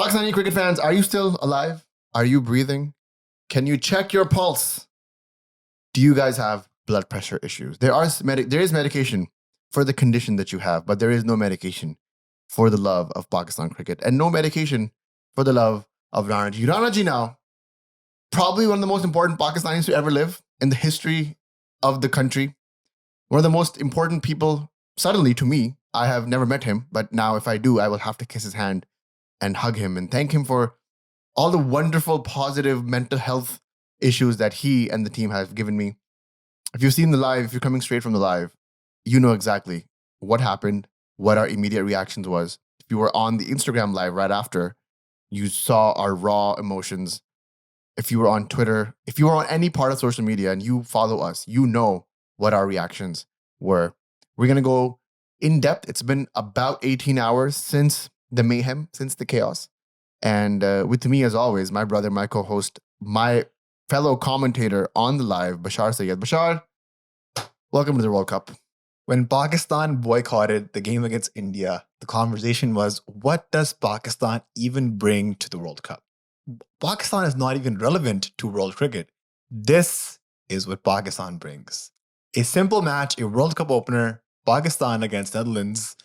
Pakistani cricket fans, are you still alive? Are you breathing? Can you check your pulse? Do you guys have blood pressure issues? There is medication for the condition that you have, but there is no medication for the love of Pakistan cricket and no medication for the love of Rana Ji. Rana Ji now, probably one of the most important Pakistanis to ever live in the history of the country. One of the most important people, suddenly to me. I have never met him, but now if I do, I will have to kiss his hand and hug him and thank him for all the wonderful, positive mental health issues that he and the team have given me. If you've seen the live, if you're coming straight from the live, you know exactly what happened, what our immediate reactions was. If you were on the Instagram live right after, you saw our raw emotions. If you were on Twitter, if you were on any part of social media and you follow us, you know what our reactions were. We're going to go in depth. It's been about 18 hours since the mayhem, since the chaos. And with me, as always, my brother, my co-host, my fellow commentator on the live, Bashar Sayyed. Bashar, welcome to the World Cup. When Pakistan boycotted the game against India, the conversation was, what does Pakistan even bring to the World Cup? Pakistan is not even relevant to world cricket. This is what Pakistan brings. A simple match, a World Cup opener, Pakistan against Netherlands,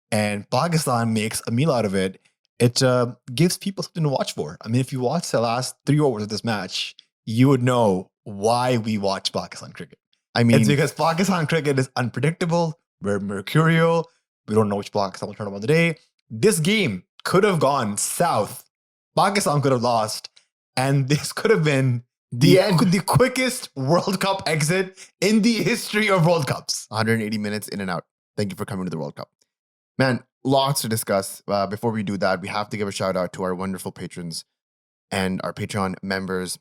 and Pakistan makes a meal out of it. It gives people something to watch for. I mean, if you watch the last 3 overs of this match, you would know why we watch Pakistan cricket. I mean, it's because Pakistan cricket is unpredictable. We're mercurial. We don't know which Pakistan will turn up on the day. This game could have gone south. Pakistan could have lost. And this could have been the quickest World Cup exit in the history of World Cups. 180 minutes in and out. Thank you for coming to the World Cup. Man, lots to discuss. Before we do that, we have to give a shout out to our wonderful patrons and our Patreon members.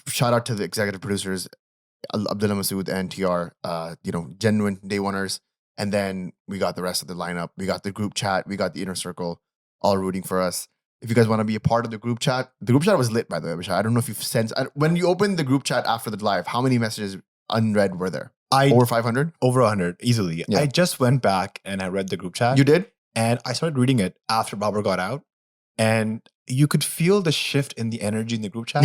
Shout out to the executive producers, Abdullah Masood and TR, genuine day oneers. And then we got the rest of the lineup. We got the group chat. We got the inner circle all rooting for us. If you guys want to be a part of the group chat was lit, by the way, Bashar. I don't know if you've sensed. When you opened the group chat after the live, how many messages unread were there? Over 500? Over 100, easily. Yeah. I just went back and I read the group chat. You did? And I started reading it after Babar got out. And you could feel the shift in the energy in the group chat.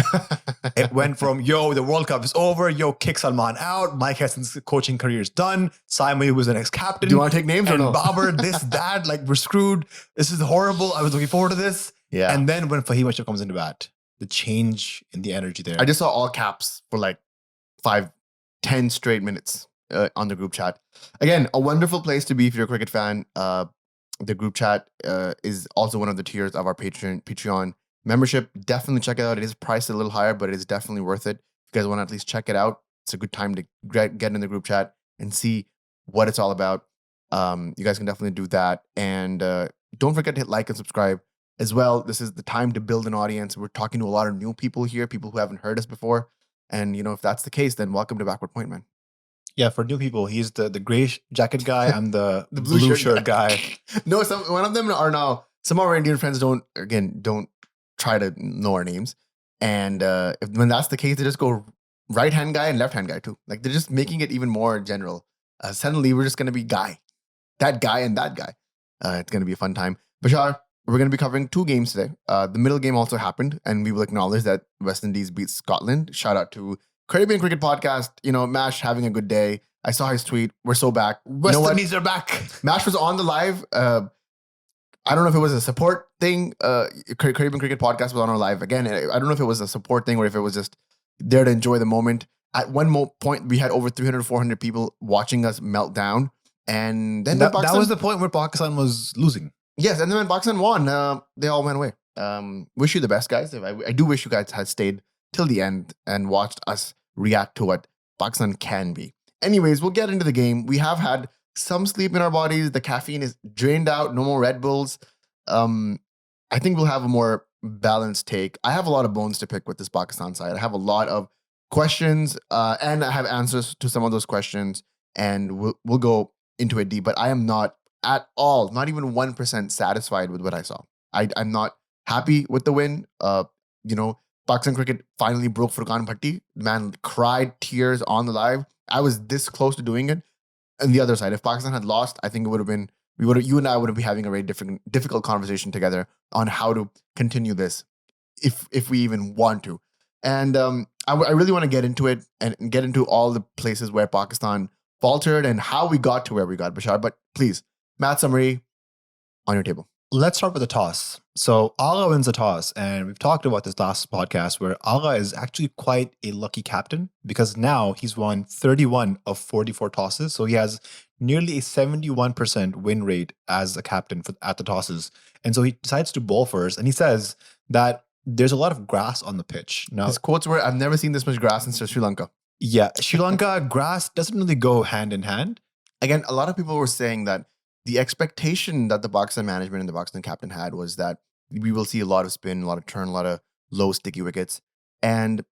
It went from, yo, the World Cup is over. Yo, kick Salman out. Mike Heston's coaching career is done. Saim Ayub was the next captain. Do you want to take names or no? Babar, this, that, like, we're screwed. This is horrible. I was looking forward to this. Yeah. And then when Faheem comes into bat, the change in the energy there. I just saw all caps for like 5-10 straight minutes on the group chat. Again, a wonderful place to be if you're a cricket fan. The group chat is also one of the tiers of our Patreon membership. Definitely check it out. It is priced a little higher, but it is definitely worth it. If you guys want to at least check it out, it's a good time to get in the group chat and see what it's all about. You guys can definitely do that. And don't forget to hit like and subscribe as well. This is the time to build an audience. We're talking to a lot of new people here, people who haven't heard us before. And, if that's the case, then welcome to Backward Point, man. Yeah, for new people, he's the gray jacket guy. I'm the blue shirt guy. No, one of them are now, some of our Indian friends don't try to know our names. And when that's the case, they just go right-hand guy and left-hand guy too. Like, they're just making it even more general. Suddenly, we're just going to be guy. That guy and that guy. It's going to be a fun time. Bashar, we're going to be covering 2 games today. The middle game also happened, and we will acknowledge that West Indies beat Scotland. Shout out to Caribbean Cricket Podcast. Mash having a good day. I saw his tweet. We're so back. West Indies are back. Mash was on the live. I don't know if it was a support thing. Caribbean Cricket Podcast was on our live. Again, I don't know if it was a support thing or if it was just there to enjoy the moment. At one point, we had over 300, 400 people watching us melt down. And then that was the point where Pakistan was losing. Yes, and then when Pakistan won, they all went away. Wish you the best, guys. I do wish you guys had stayed till the end and watched us react to what Pakistan can be. Anyways, we'll get into the game. We have had some sleep in our bodies. The caffeine is drained out. No more Red Bulls. I think we'll have a more balanced take. I have a lot of bones to pick with this Pakistan side. I have a lot of questions, and I have answers to some of those questions, and we'll go into it deep. But I am not at all, not even 1% satisfied with what I saw. I'm not happy with the win. Pakistan cricket finally broke Furqan Bhatti. The man cried tears on the live. I was this close to doing it. And the other side, if Pakistan had lost, I think it would have been you and I would be having a very difficult conversation together on how to continue this, if we even want to. And I really want to get into it and get into all the places where Pakistan faltered and how we got to where we got, Bashar. But please, match summary on your table. Let's start with the toss. So Agha wins the toss, and we've talked about this last podcast where Agha is actually quite a lucky captain because now he's won 31 of 44 tosses. So he has nearly a 71% win rate as a captain at the tosses. And so he decides to bowl first, and he says that there's a lot of grass on the pitch. Now, His quotes were, "I've never seen this much grass in Sri Lanka." yeah, Sri Lanka grass doesn't really go hand in hand. Again, a lot of people were saying that the expectation that the Pakistan management and the Pakistan captain had was that we will see a lot of spin, a lot of turn, a lot of low sticky wickets. And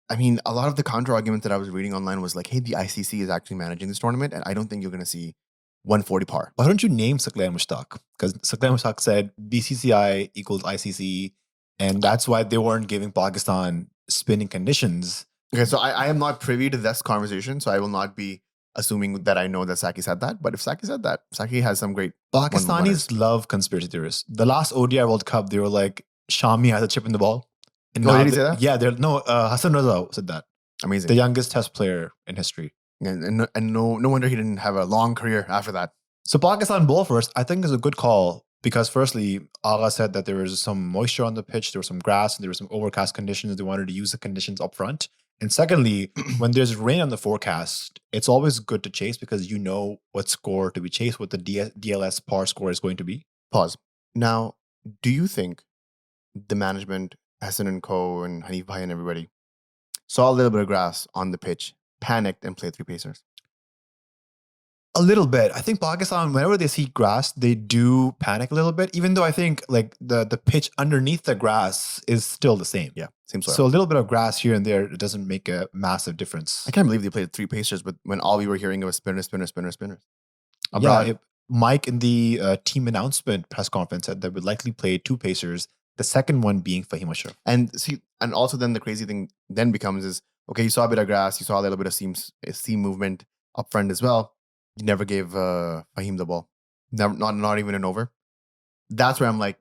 I mean, a lot of the counter arguments that I was reading online was like, hey, the ICC is actually managing this tournament, and I don't think you're going to see 140 par. Why don't you name Saklai Mushtaq? Because Saklai Mushtaq said BCCI equals ICC, and that's why they weren't giving Pakistan spinning conditions. Okay, so I am not privy to this conversation, so I will not be assuming that I know that Saki said that. But if Saki said that, Saki has some great Pakistanis love conspiracy theorists. The last ODI World Cup, they were like, Shami has a chip in the ball. And did he say that? Yeah, Hassan Raza said that. Amazing. The youngest test player in history. And no wonder he didn't have a long career after that. So Pakistan bowl first, I think is a good call because firstly, Agha said that there was some moisture on the pitch, there was some grass, and there were some overcast conditions. They wanted to use the conditions up front. And secondly, when there's rain on the forecast, it's always good to chase because you know what score to be chased, what the DLS par score is going to be. Pause. Now, do you think the management, Hassan and Co. and Hanif Bhai and everybody, saw a little bit of grass on the pitch, panicked, and played 3 pacers? A little bit. I think Pakistan, whenever they see grass, they do panic a little bit, even though I think like the pitch underneath the grass is still the same. Yeah, seems so. So a little bit of grass here and there, it doesn't make a massive difference. I can't believe they played 3 pacers, but when all we were hearing was spinners. Mike in the team announcement press conference said that would likely play 2 pacers, the second one being Faheem Ashraf. And also then the crazy thing then becomes is, okay, you saw a bit of grass, you saw a little bit of seam movement up front as well. You never gave Faheem the ball. Not even an over. That's where I'm like,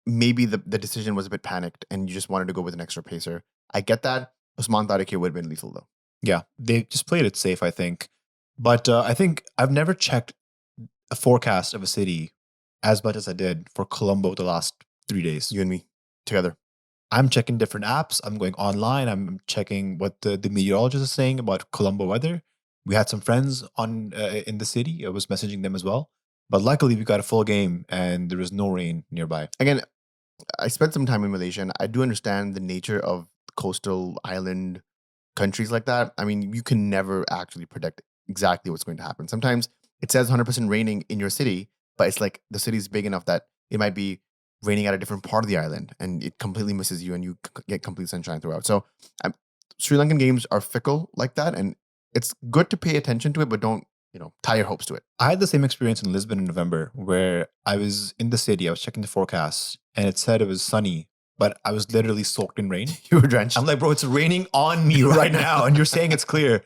maybe the decision was a bit panicked and you just wanted to go with an extra pacer. I get that. Usman Tariq would have been lethal though. Yeah, they just played it safe, I think. But I think I've never checked a forecast of a city as much as I did for Colombo the last 3 days. You and me together. I'm checking different apps. I'm going online. I'm checking what the meteorologist is saying about Colombo weather. We had some friends in the city. I was messaging them as well. But luckily, we got a full game and there was no rain nearby. Again, I spent some time in Malaysia and I do understand the nature of coastal island countries like that. I mean, you can never actually predict exactly what's going to happen. Sometimes it says 100% raining in your city, but it's like the city's big enough that it might be raining at a different part of the island and it completely misses you and you get complete sunshine throughout. So Sri Lankan games are fickle like that, and it's good to pay attention to it, but don't tie your hopes to it. I had the same experience in Lisbon in November where I was in the city. I was checking the forecast and it said it was sunny, but I was literally soaked in rain. You were drenched. I'm like, bro, it's raining on me right now and you're saying it's clear.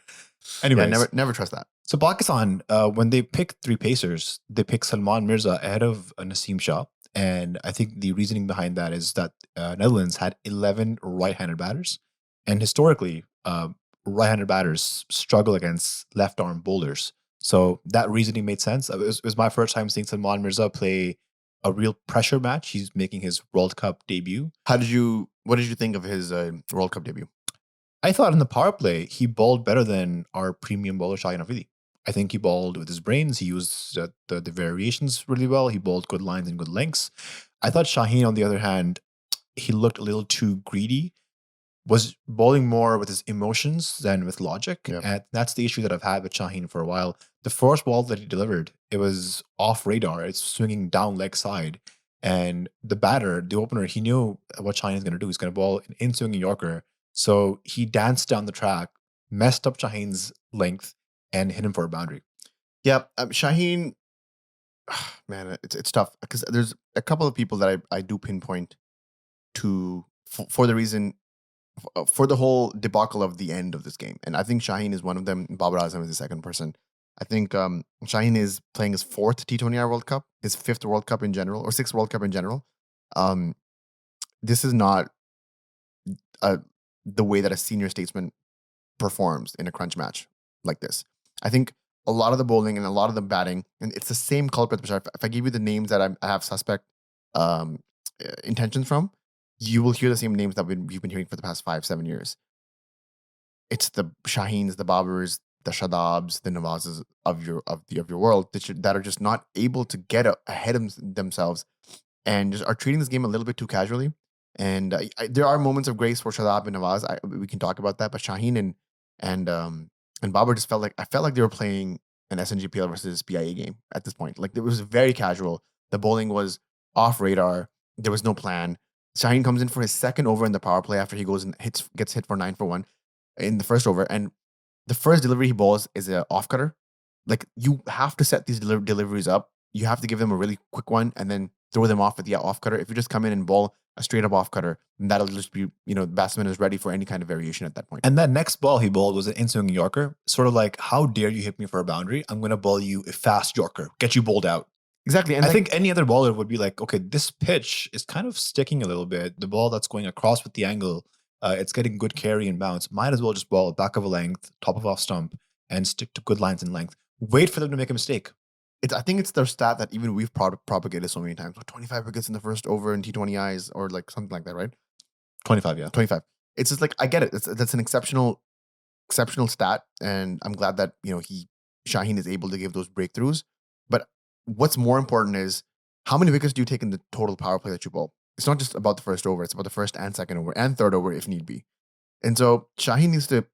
Anyway, never trust that. So Pakistan, when they picked 3 pacers, they picked Salman Mirza ahead of Naseem Shah. And I think the reasoning behind that is that Netherlands had 11 right-handed batters. And historically, right-handed batters struggle against left-arm bowlers. So that reasoning made sense. It was my first time seeing Salman Mirza play a real pressure match. He's making his World Cup debut. What did you think of his World Cup debut? I thought in the power play, he bowled better than our premium bowler, Shaheen Afridi. I think he bowled with his brains. He used the variations really well. He bowled good lines and good lengths. I thought Shaheen, on the other hand, he looked a little too greedy, was bowling more with his emotions than with logic. Yep. And that's the issue that I've had with Shaheen for a while. The first ball that he delivered, it was off radar. It's swinging down leg side. And the batter, the opener, he knew what Shaheen is going to do. He's going to bowl an in-swinging Yorker. So he danced down the track, messed up Shaheen's length, and hit him for a boundary. Yeah, Shaheen, man, it's tough because there's a couple of people that I do pinpoint to for the reason, for the whole debacle of the end of this game. And I think Shaheen is one of them. Babar is the second person. I think Shaheen is playing his 4th T20I World Cup, his 5th World Cup in general, or 6th World Cup in general. Um, this is not uh, the way that a senior statesman performs in a crunch match like this. I think a lot of the bowling and a lot of the batting, and it's the same culprit. If I give you the names that I have suspect um, intentions from, you will hear the same names that we've been hearing for the past 5-7 years. It's the Shaheens, the Babars, the Shadabs, the Nawazes of your world that are just not able to get ahead of themselves and just are treating this game a little bit too casually. And there are moments of grace for Shadab and Nawaz. We can talk about that, but Shaheen and Babar just I felt like they were playing an SNGPL versus PIA game at this point. Like it was very casual. The bowling was off radar. There was no plan. Shaheen comes in for his second over in the power play after he goes and gets hit for 9 for 1 in the first over, and the first delivery he bowls is an off cutter. Like you have to set these deliveries up. You have to give them a really quick one and then throw them off with the off cutter. If you just come in and bowl a straight up off cutter, then that'll just be, the batsman is ready for any kind of variation at that point. And that next ball he bowled was an in-swing Yorker. Sort of like, how dare you hit me for a boundary? I'm going to bowl you a fast Yorker, get you bowled out. Exactly. And I think any other bowler would be like, okay, this pitch is kind of sticking a little bit. The ball that's going across with the angle, it's getting good carry and bounce. Might as well just bowl back of a length, top of off stump, and stick to good lines and length. Wait for them to make a mistake. I think it's their stat that even we've propagated so many times. 25 wickets in the first over in T20Is or like something like that, right? 25, yeah. 25. It's just like, I get it. That's an exceptional stat. And I'm glad that, Shaheen is able to give those breakthroughs. But what's more important is how many wickets do you take in the total power play that you bowl? It's not just about the first over. It's about the first and second over and third over if need be. And so Shaheen needs to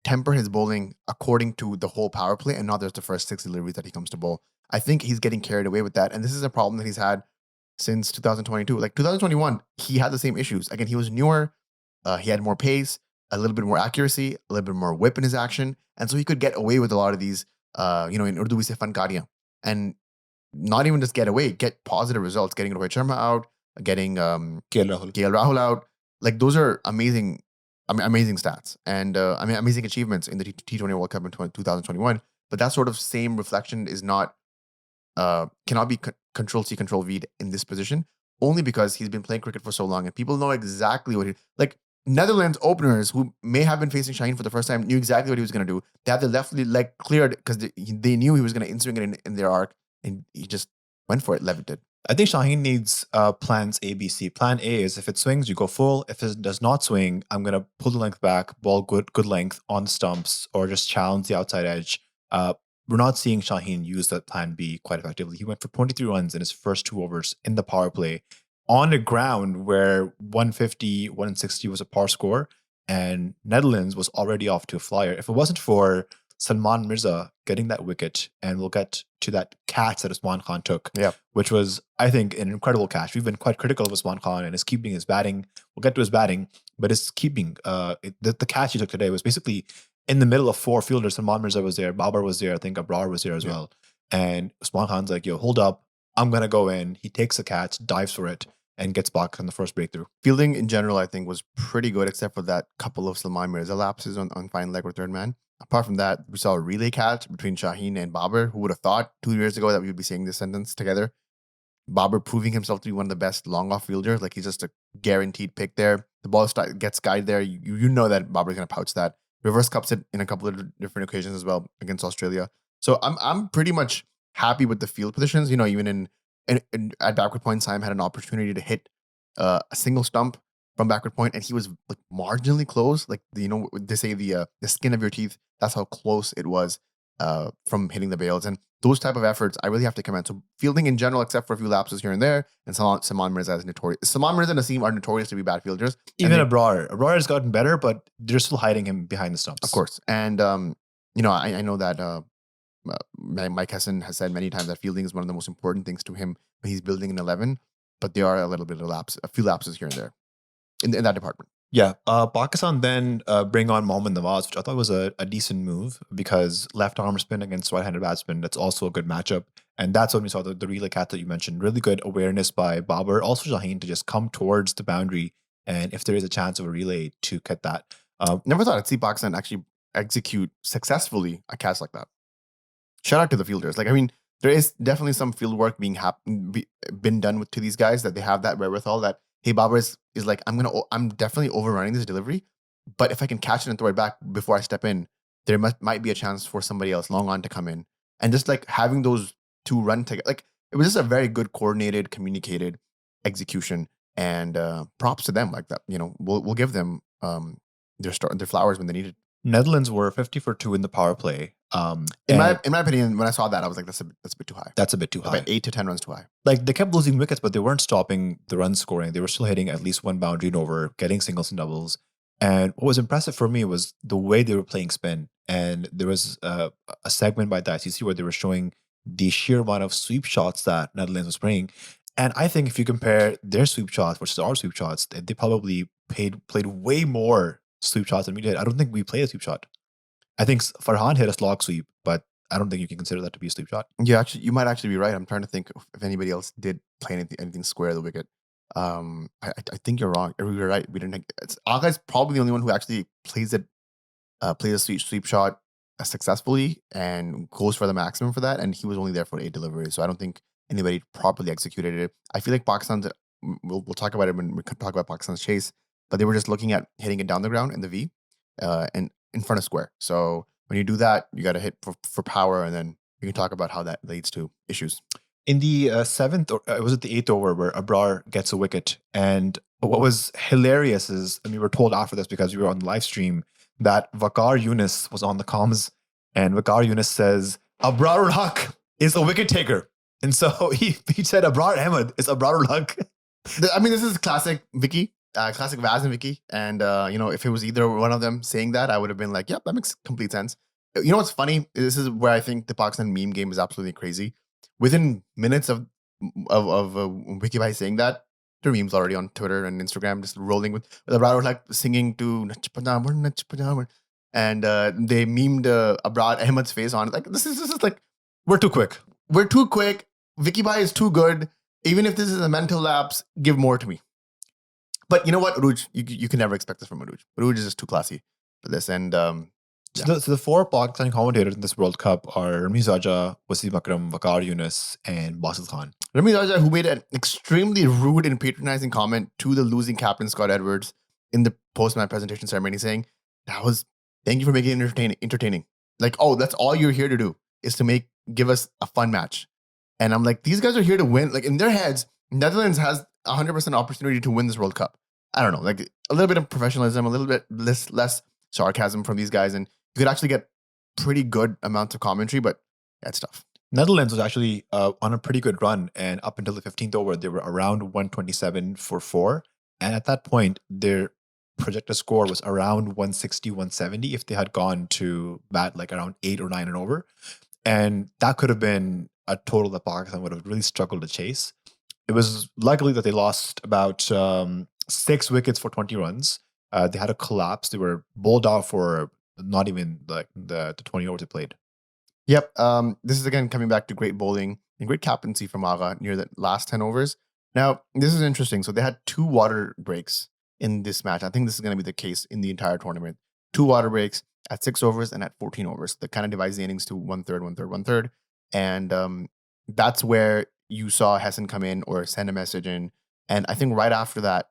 temper his bowling according to the whole power play and not just the first 6 deliveries that he comes to bowl. I think he's getting carried away with that. And this is a problem that he's had since 2022. Like 2021, he had the same issues. Again, he was newer. He had more pace, a little bit more accuracy, a little bit more whip in his action. And so he could get away with a lot of these, in Urdu we say fankariyan. And not even just get away, get positive results, getting Rohit Sharma out, getting KL Rahul out. Like those are amazing stats and amazing achievements in the T20 World Cup in 2021. But that sort of same reflection is not cannot be control C, control V in this position, only because he's been playing cricket for so long and people know exactly what like Netherlands openers who may have been facing Shaheen for the first time knew exactly what he was going to do. They had the left leg cleared because they knew he was going to in-swing it in their arc, and he just went for it, levited. I think Shaheen needs plans A, B, C. Plan A is if it swings, you go full. If it does not swing, I'm going to pull the length back, ball good length on the stumps, or just challenge the outside edge. We're not seeing Shaheen use that plan B quite effectively. He went for 23 runs in his first 2 overs in the power play on the ground where 150, 160 was a par score, and Netherlands was already off to a flyer. If it wasn't for Salman Mirza getting that wicket, and we'll get to that catch that Usman Khan took, which was, I think, an incredible catch. We've been quite critical of Usman Khan and his keeping, his batting. We'll get to his batting, but his keeping, the catch he took today was basically in the middle of 4 fielders. Salman Mirza was there, Babar was there, I think Babar was there as well. And Usman Khan's like, yo, hold up, I'm going to go in. He takes the catch, dives for it, and gets back on the first breakthrough. Fielding in general, I think, was pretty good, except for that couple of Salman Mirza lapses on final leg or third man. Apart from that, we saw a relay catch between Shaheen and Babar. Who would have thought 2 years ago that we would be saying this sentence together? Babar proving himself to be one of the best long off fielders. Like he's just a guaranteed pick there. The ball gets skied there. You know that Babar's going to pouch that. Reverse cups it in a couple of different occasions as well against Australia. So I'm pretty much happy with the field positions. Even at backward point, Saim had an opportunity to hit a single stump from backward point, and he was like marginally close. Like they say the skin of your teeth. That's how close it was from hitting the bails. And those type of efforts, I really have to commend. So fielding in general, except for a few lapses here and there, and Salman Mirza is notorious. Salman Mirza and Naseem are notorious to be bad fielders. Even Abrar has gotten better, but they're still hiding him behind the stumps. Of course. And I know that Mike Hesson has said many times that fielding is one of the most important things to him when he's building an 11. But there are a few lapses here and there in that department. Yeah. Pakistan then bring on Mohammad Nawaz, which I thought was a decent move because left arm spin against right-handed batsman, that's also a good matchup. And that's when we saw the relay catch that you mentioned. Really good awareness by Babar, also Shaheen, to just come towards the boundary. And if there is a chance of a relay, to get that. Never thought I'd see Pakistan actually execute successfully a catch like that. shout out to the fielders. Like, I mean, there is definitely some field work been done to these guys that they have that wherewithal that, hey, Babar is like, I'm definitely overrunning this delivery, but if I can catch it and throw it back before I step in, there might be a chance for somebody else long on to come in. And just like having those two run together, like it was just a very good coordinated, communicated execution. And props to them like that. We'll give them their flowers when they need it. Netherlands were 50 for 2 in the power play. In my opinion, when I saw that, I was like, that's a bit too high. That's a bit too high. About 8 to 10 runs too high. Like they kept losing wickets, but they weren't stopping the run scoring. They were still hitting at least one boundary and over, getting singles and doubles. And what was impressive for me was the way they were playing spin. And there was a segment by the ICC where they were showing the sheer amount of sweep shots that Netherlands was playing. And I think if you compare their sweep shots versus our sweep shots, they probably played way more sweep shots than we did. I don't think we played a sweep shot. I think Farhan hit a slog sweep, but I don't think you can consider that to be a sweep shot. Yeah, actually, you might actually be right. I'm trying to think if anybody else did play anything square of the wicket. I think you're wrong. You're right. We didn't. Aga's probably the only one who actually plays a sweep shot successfully and goes for the maximum for that. And he was only there for 8 deliveries, so I don't think anybody properly executed it. I feel like Pakistan's. We'll talk about it when we talk about Pakistan's chase, but they were just looking at hitting it down the ground in the V, and in front of square. So when you do that, you got to hit for power, and then we can talk about how that leads to issues. In the seventh, or was it the 8th over where Abrar gets a wicket? And what was hilarious is, and we were told after this because we were on the live stream, that Waqar Yunus was on the comms, and Waqar Yunus says, Abrar Haq is a wicket taker. And so he said Abrar Ahmed is Abrar Haq. I mean, this is classic Vicky. Classic Vaz and Vicky. And, if it was either one of them saying that, I would have been like, yep, that makes complete sense. You know what's funny? This is where I think the Pakistan meme game is absolutely crazy. Within minutes of Vicky Bhai saying that, there are memes already on Twitter and Instagram just rolling with Abrar like singing to Nach Padamar, Nach Padamar. And they memed Abrar Ahmed's face on it. Like, this is like, we're too quick. We're too quick. Vicky Bhai is too good. Even if this is a mental lapse, give more to me. But you know what, Uruj, you can never expect this from Uruj. Uruj is just too classy for this. And so the 4 Pakistani commentators in this World Cup are Ramiz Raja, Wasim Akram, Waqar Yunus, and Basil Khan. Ramiz Raja, who made an extremely rude and patronizing comment to the losing captain Scott Edwards in the post-match presentation ceremony, saying, thank you for making it entertaining. Like, oh, that's all you're here to do, is to give us a fun match. And I'm like, these guys are here to win. Like, in their heads, Netherlands has 100% opportunity to win this World Cup. I don't know, like a little bit of professionalism, a little bit less sarcasm from these guys, and you could actually get pretty good amounts of commentary, but that's tough. Netherlands was actually on a pretty good run, and up until the 15th over, they were around 127 for 4. And at that point, their projected score was around 160, 170 if they had gone to bat like around 8 or 9 and over. And that could have been a total that Pakistan would have really struggled to chase. It was likely that they lost about 6 wickets for 20 runs. They had a collapse. They were bowled out for not even like the 20 overs they played. Yep. This is again coming back to great bowling and great captaincy from Agha near the last 10 overs. Now, this is interesting. So they had 2 water breaks in this match. I think this is going to be the case in the entire tournament. 2 water breaks at 6 overs and at 14 overs. That kind of divides the innings to 1/3, 1/3, 1/3. And that's where you saw Hessen come in or send a message in. And I think right after that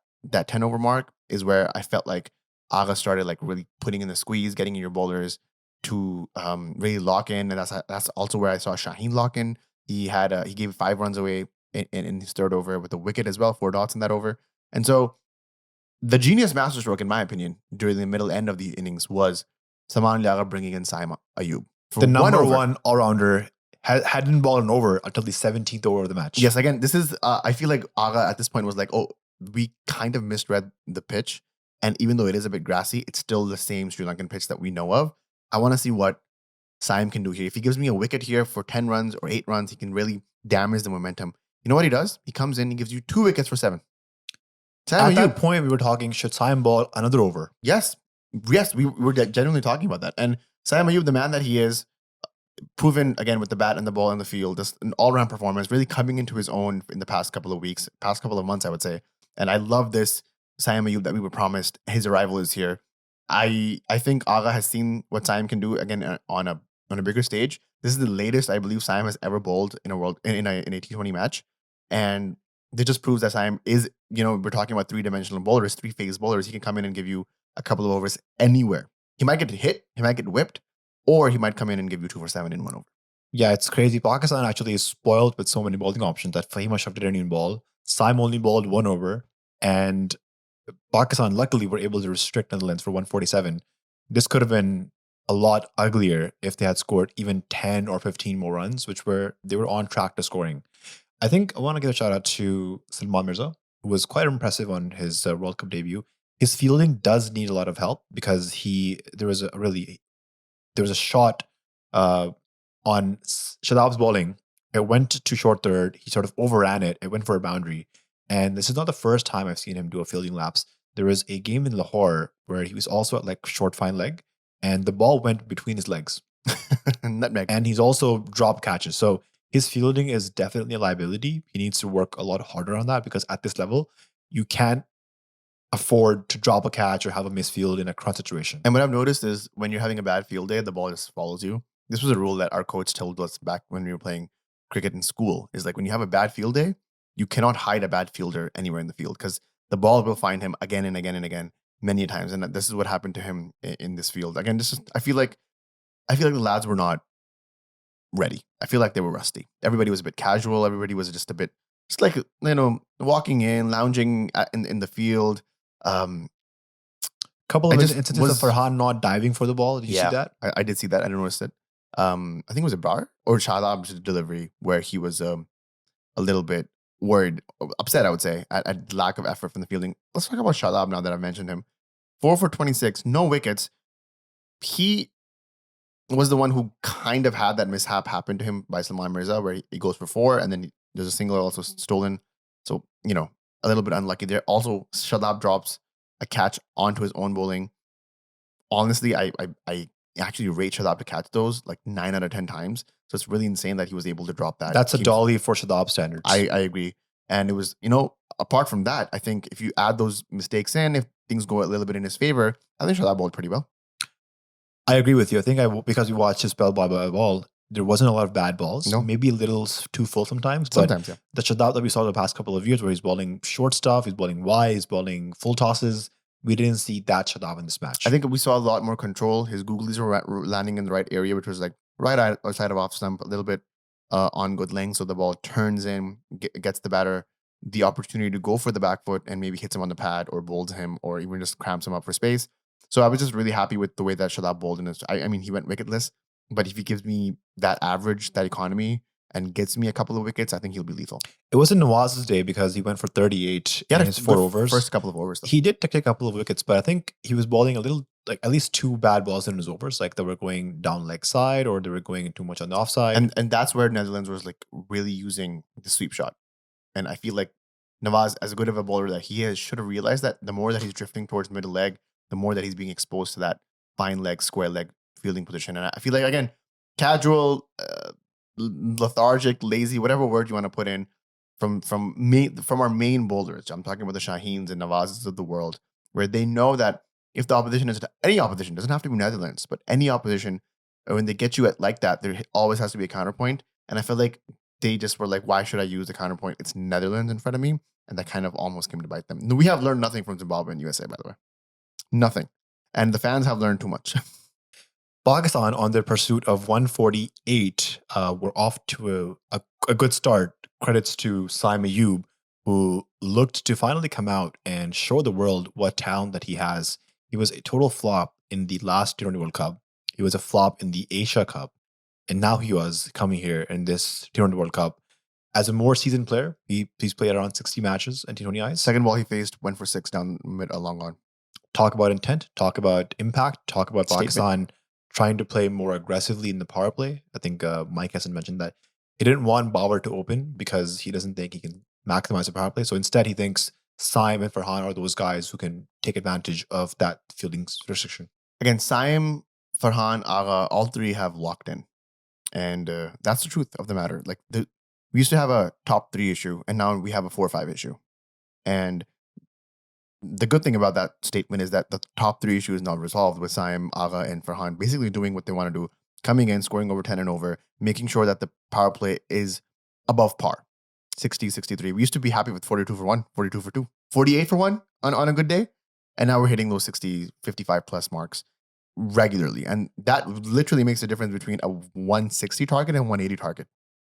10 over mark is where I felt like Agha started like really putting in the squeeze, getting in your bowlers to really lock in. And that's also where I saw Shaheen lock in. He gave 5 runs away in his 3rd over with a wicket as well, 4 dots in that over. And so the genius masterstroke, in my opinion, during the middle end of the innings was Saman Agha bringing in Saim Ayub. The number 1 all-rounder hadn't balled an over until the 17th over of the match. Yes, again, this is, I feel like Agha at this point was like, oh, we kind of misread the pitch. And even though it is a bit grassy, it's still the same Sri Lankan pitch that we know of. I want to see what Saim can do here. If he gives me a wicket here for 10 runs or 8 runs, he can really damage the momentum. You know what he does? He comes in, he gives you 2 wickets for 7. At that point, we were talking, should Saim ball another over? Yes, we were genuinely talking about that. And Saim Ayub, the man that he is, proven again with the bat and the ball in the field, just an all-round performance, really coming into his own in the past couple of weeks, past couple of months, I would say. And I love this Saim Ayub that we were promised. His arrival is here. I think Agha has seen what Saim can do again on a bigger stage. This is the latest I believe Saim has ever bowled in a T20 match, and this just proves that Saim is, we're talking about three-dimensional bowlers, three-phase bowlers. He can come in and give you a couple of overs anywhere. He might get hit, he might get whipped, or he might come in and give you 2 for 7 in 1 over. Yeah, it's crazy. Pakistan actually is spoiled with so many bowling options that Faheem shoved it in ball. Saim only bowled 1 over, and Pakistan luckily were able to restrict Netherlands for 147. This could have been a lot uglier if they had scored even 10 or 15 more runs, they were on track to scoring. I think I want to give a shout out to Salman Mirza, who was quite impressive on his World Cup debut. His fielding does need a lot of help because there was a shot on Shadab's bowling. It went to short third. He sort of overran it. It went for a boundary. And this is not the first time I've seen him do a fielding lapse. There was a game in Lahore where he was also at like short fine leg, and the ball went between his legs. Nutmeg. And he's also dropped catches. So his fielding is definitely a liability. He needs to work a lot harder on that because at this level, you can't afford to drop a catch or have a misfield in a crunch situation. And what I've noticed is when you're having a bad field day, the ball just follows you. This was a rule that our coach told us back when we were playing cricket in school, is like when you have a bad field day, you cannot hide a bad fielder anywhere in the field because the ball will find him again and again and again many times. And this is what happened to him in this field. Again, I feel like the lads were not ready. I feel like they were rusty. Everybody was a bit casual. Everybody was just a bit, just like, walking in, lounging in the field. Couple of instances of Farhan not diving for the ball. Did you see that? I did see that. I didn't notice it. I think it was a Babar or Shadab's delivery where he was a little bit worried, upset, I would say, at lack of effort from the fielding. Let's talk about Shadab now that I've mentioned him. 4 for 26, no wickets. He was the one who kind of had that mishap happen to him by Salman Mirza, where he goes for 4, and then there's a single also stolen. So, a little bit unlucky there. Also, Shadab drops a catch onto his own bowling. Honestly, I actually rate Shadab to catch those like 9 out of 10 times. So it's really insane that he was able to drop that. That's a dolly for Shadab standards. I agree. And it was, apart from that, I think if you add those mistakes in, if things go a little bit in his favor, I think Shadab bowled pretty well. I agree with you. I think because we watched his spell by ball, there wasn't a lot of bad balls. No. Maybe a little too full sometimes. Sometimes, yeah. The Shadab that we saw the past couple of years where he's bowling short stuff, he's bowling wide, he's bowling full tosses. We didn't see that Shadab in this match. I think we saw a lot more control. His googlies were landing in the right area, which was like right outside of off stump, a little bit on good length. So the ball turns in, gets the batter the opportunity to go for the back foot and maybe hits him on the pad or bowls him or even just cramps him up for space. So I was just really happy with the way that Shadab bowled in this. I mean, he went wicketless, but if he gives me that average, that economy, and gets me a couple of wickets, I think he'll be lethal. It wasn't Nawaz's day because he went for 38 in his 4 overs. First couple of overs, though. He did take a couple of wickets, but I think he was bowling a little, like at least 2 bad balls in his overs. Like they were going down leg side or they were going too much on the offside. And that's where Netherlands was like really using the sweep shot. And I feel like Nawaz, as good of a bowler that he is, should have realized that the more that he's drifting towards middle leg, the more that he's being exposed to that fine leg, square leg fielding position. And I feel like, again, casual, lethargic, lazy, whatever word you want to put in, from our main bowlers. I'm talking about the Shaheens and Nawazes of the world, where they know that if the opposition is any opposition, doesn't have to be Netherlands, but any opposition, when they get you at like that, there always has to be a counterpoint. And I feel like they just were like, why should I use the counterpoint? It's Netherlands in front of me. And that kind of almost came to bite them. We have learned nothing from Zimbabwe and USA, by the way. Nothing. And the fans have learned too much. Pakistan, on their pursuit of 148, were off to a good start. Credits to Saim Ayub, who looked to finally come out and show the world what talent that he has. He was a total flop in the last T20 World Cup. He was a flop in the Asia Cup. And now he was coming here in this T20 World Cup. As a more seasoned player, he's played around 60 matches in T20 I's. Second ball he faced, went for 6 down mid a long on. Talk about intent, talk about impact, talk about Pakistan trying to play more aggressively in the power play. I think Mike hasn't mentioned that. He didn't want Babar to open because he doesn't think he can maximize the power play. So instead, he thinks Saim and Farhan are those guys who can take advantage of that fielding restriction. Again, Saim, Farhan, Agha, all three have locked in. And that's the truth of the matter. Like we used to have a top 3 issue, and now we have a 4 or 5 issue. And the good thing about that statement is that the top 3 issue is now resolved with Saim, Agha, and Farhan basically doing what they want to do coming in, scoring over 10 and over, making sure that the power play is above par. 60, 63. We used to be happy with 42 for 1, 42 for 2, 48 for 1 on a good day. And now we're hitting those 60, 55 plus marks regularly. And that literally makes a difference between a 160 target and 180 target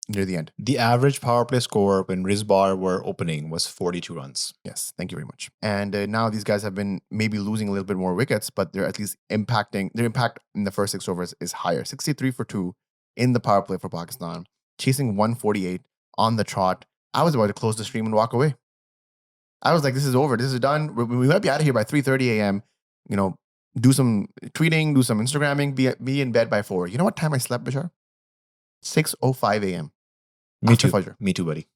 near the end. The average power play score when Rizbar were opening was 42 runs. Yes, thank you very much. And now these guys have been maybe losing a little bit more wickets, but they're at least impacting. Their impact in the first 6 overs is higher. 63 for 2 in the power play for Pakistan, chasing 148 on the trot. I was about to close the stream and walk away. I was like, this is over. This is done. We might be out of here by 3:30 a.m. You know, do some tweeting, do some Instagramming, be in bed by 4. You know what time I slept, Bashar? 6:05 a.m. Me too. Fajr. Me too, buddy.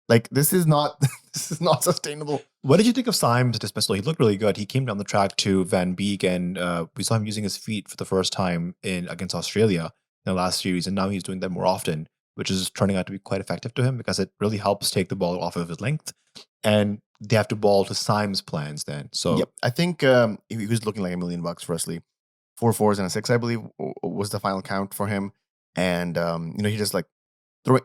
Like, this is not sustainable. What did you think of Saim's dismissal? He looked really good. He came down the track to Van Beek, and we saw him using his feet for the first time against Australia in the last series, and now he's doing that more often, which is turning out to be quite effective to him because it really helps take the ball off of his length. And they have to ball to Saim's plans then. So yep, I think he was looking like $1 million firstly. 4 fours and a 6, I believe, was the final count for him. And he just like throwing.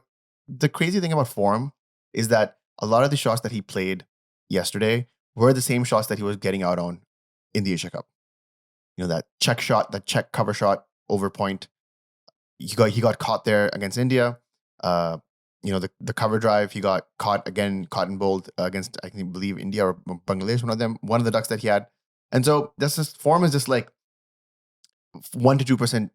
The crazy thing about form is that a lot of the shots that he played yesterday were the same shots that he was getting out on in the Asia Cup. You know, that check shot, that check cover shot over point. He got caught there against India. The cover drive, he got caught in bold against, I believe, India or Bangladesh, one of the ducks that he had. And so this form is just like 1 to 2%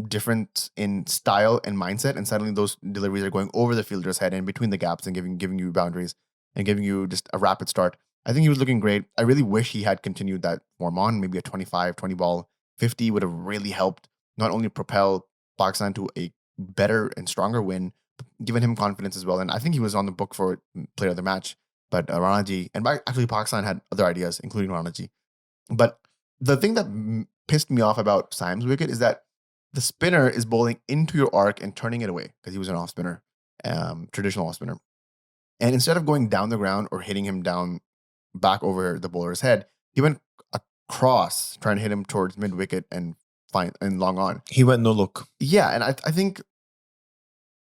difference in style and mindset, and suddenly those deliveries are going over the fielder's head and between the gaps and giving you boundaries and giving you just a rapid start. I think he was looking great. I really wish he had continued that form on. Maybe a 25, 20 ball 50 would have really helped not only propel Pakistan to a better and stronger win, but given him confidence as well. And I think he was on the book for player of the match. But Ranaji, and actually Pakistan had other ideas, including Ranaji. But the thing that pissed me off about Saim's wicket is that the spinner is bowling into your arc and turning it away because he was an off spinner, traditional off spinner. And instead of going down the ground or hitting him down back over the bowler's head, he went across trying to hit him towards mid wicket and long on. He went no look. Yeah, and I think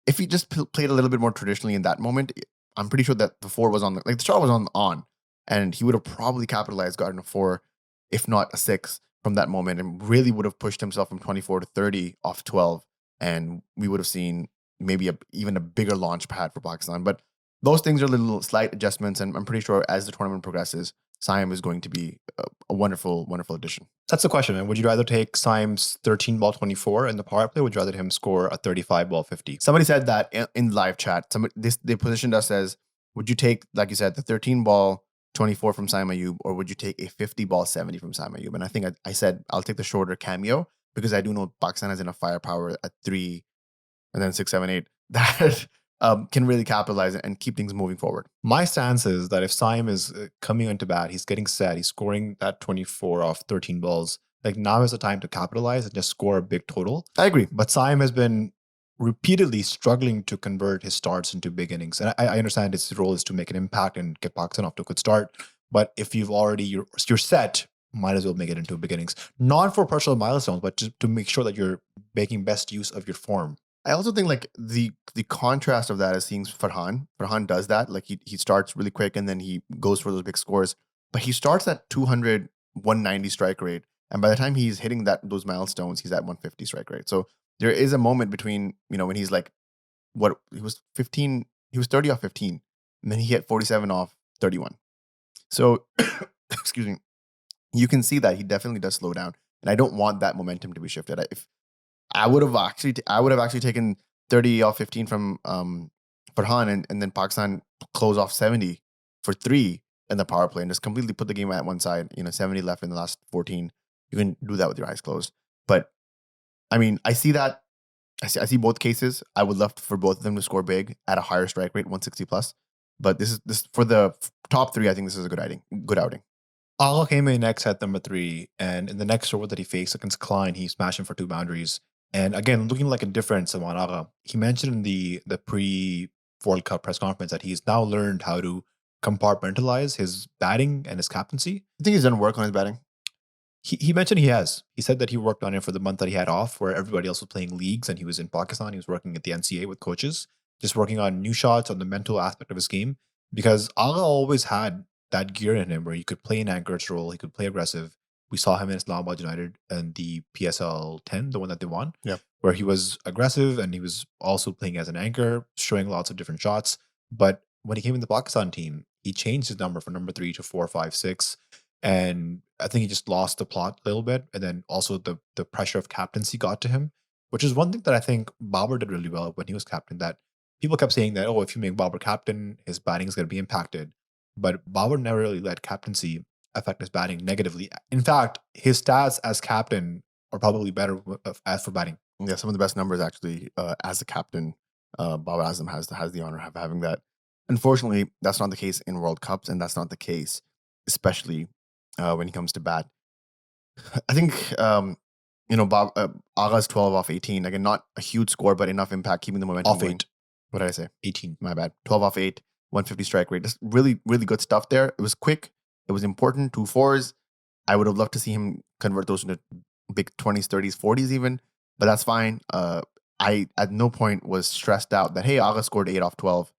if he just played a little bit more traditionally in that moment, I'm pretty sure that the 4 was on the shot was on, and he would have probably capitalized, gotten a 4, if not a 6. From that moment, and really would have pushed himself from 24 to 30 off 12, and we would have seen maybe even a bigger launch pad for Pakistan. But those things are little slight adjustments, and I'm pretty sure as the tournament progresses, Saim is going to be a wonderful, wonderful addition. That's the question, man. Would you rather take Saim's 13 ball 24 in the power play, or would you rather him score a 35 ball 50? Somebody said that in live chat. They positioned us as, would you take, like you said, the 13 ball 24 from Saim Ayub, or would you take a 50 ball 70 from Saim Ayub? And I think I said I'll take the shorter cameo because I do know Pakistan has enough firepower at 3 and then 6, 7, 8 that can really capitalize and keep things moving forward. My stance is that if Saim is coming into bat, he's getting set, he's scoring that 24 off 13 balls, like now is the time to capitalize and just score a big total. I agree. But Saim has been repeatedly struggling to convert his starts into big innings. And I understand his role is to make an impact and get Pakistan off to a good start. But if you're set, might as well make it into big innings. Not for personal milestones, but just to make sure that you're making best use of your form. I also think like the contrast of that is seeing Farhan. Farhan does that. Like he starts really quick and then he goes for those big scores. But he starts at 200, 190 strike rate. And by the time he's hitting those milestones, he's at 150 strike rate. So there is a moment between, when he's like, he was 15, he was 30 off 15, and then he hit 47 off 31. So, excuse me, you can see that he definitely does slow down, and I don't want that momentum to be shifted. If I would have actually taken 30 off 15 from Farhan, and then Pakistan close off 70 for 3 in the power play, and just completely put the game at one side. 70 left in the last 14. You can do that with your eyes closed, but I mean, I see that. I see both cases. I would love for both of them to score big at a higher strike rate, 160 plus. But this for the top 3. I think this is a good outing. Agha came in next at number 3, and in the next over that he faced against Klein, he smashed him for 2 boundaries. And again, looking like a different Salman Agha. He mentioned in the pre-World Cup press conference that he's now learned how to compartmentalize his batting and his captaincy. I think he's done work on his batting. He mentioned he has. He said that he worked on it for the month that he had off, where everybody else was playing leagues and he was in Pakistan. He was working at the NCA with coaches, just working on new shots, on the mental aspect of his game. Because Agha always had that gear in him where he could play an anchorage role, he could play aggressive. We saw him in Islamabad United and the PSL 10, the one that they won, Yeah. where he was aggressive and he was also playing as an anchor, showing lots of different shots. But when he came in the Pakistan team, he changed his number from number 3 to 4, 5, 6. And I think he just lost the plot a little bit. And then also the pressure of captaincy got to him, which is one thing that I think Babar did really well when he was captain. That people kept saying that, oh, if you make Babar captain, his batting is going to be impacted. But Babar never really let captaincy affect his batting negatively. In fact, his stats as captain are probably better as for batting. Yeah, some of the best numbers actually as a captain. Babar Azam has the honor of having that. Unfortunately, that's not the case in World Cups, and that's not the case, especially when he comes to bat. I think Agha's 12 off 18. Again, not a huge score, but enough impact, keeping the momentum Off going. 8. What did I say? 18. My bad. 12 off 8, 150 strike rate. Just really, really good stuff there. It was quick. It was important. 2 fours. I would have loved to see him convert those into big 20s, 30s, 40s even, but that's fine. I at no point was stressed out that, hey, Agha scored 8 off 12.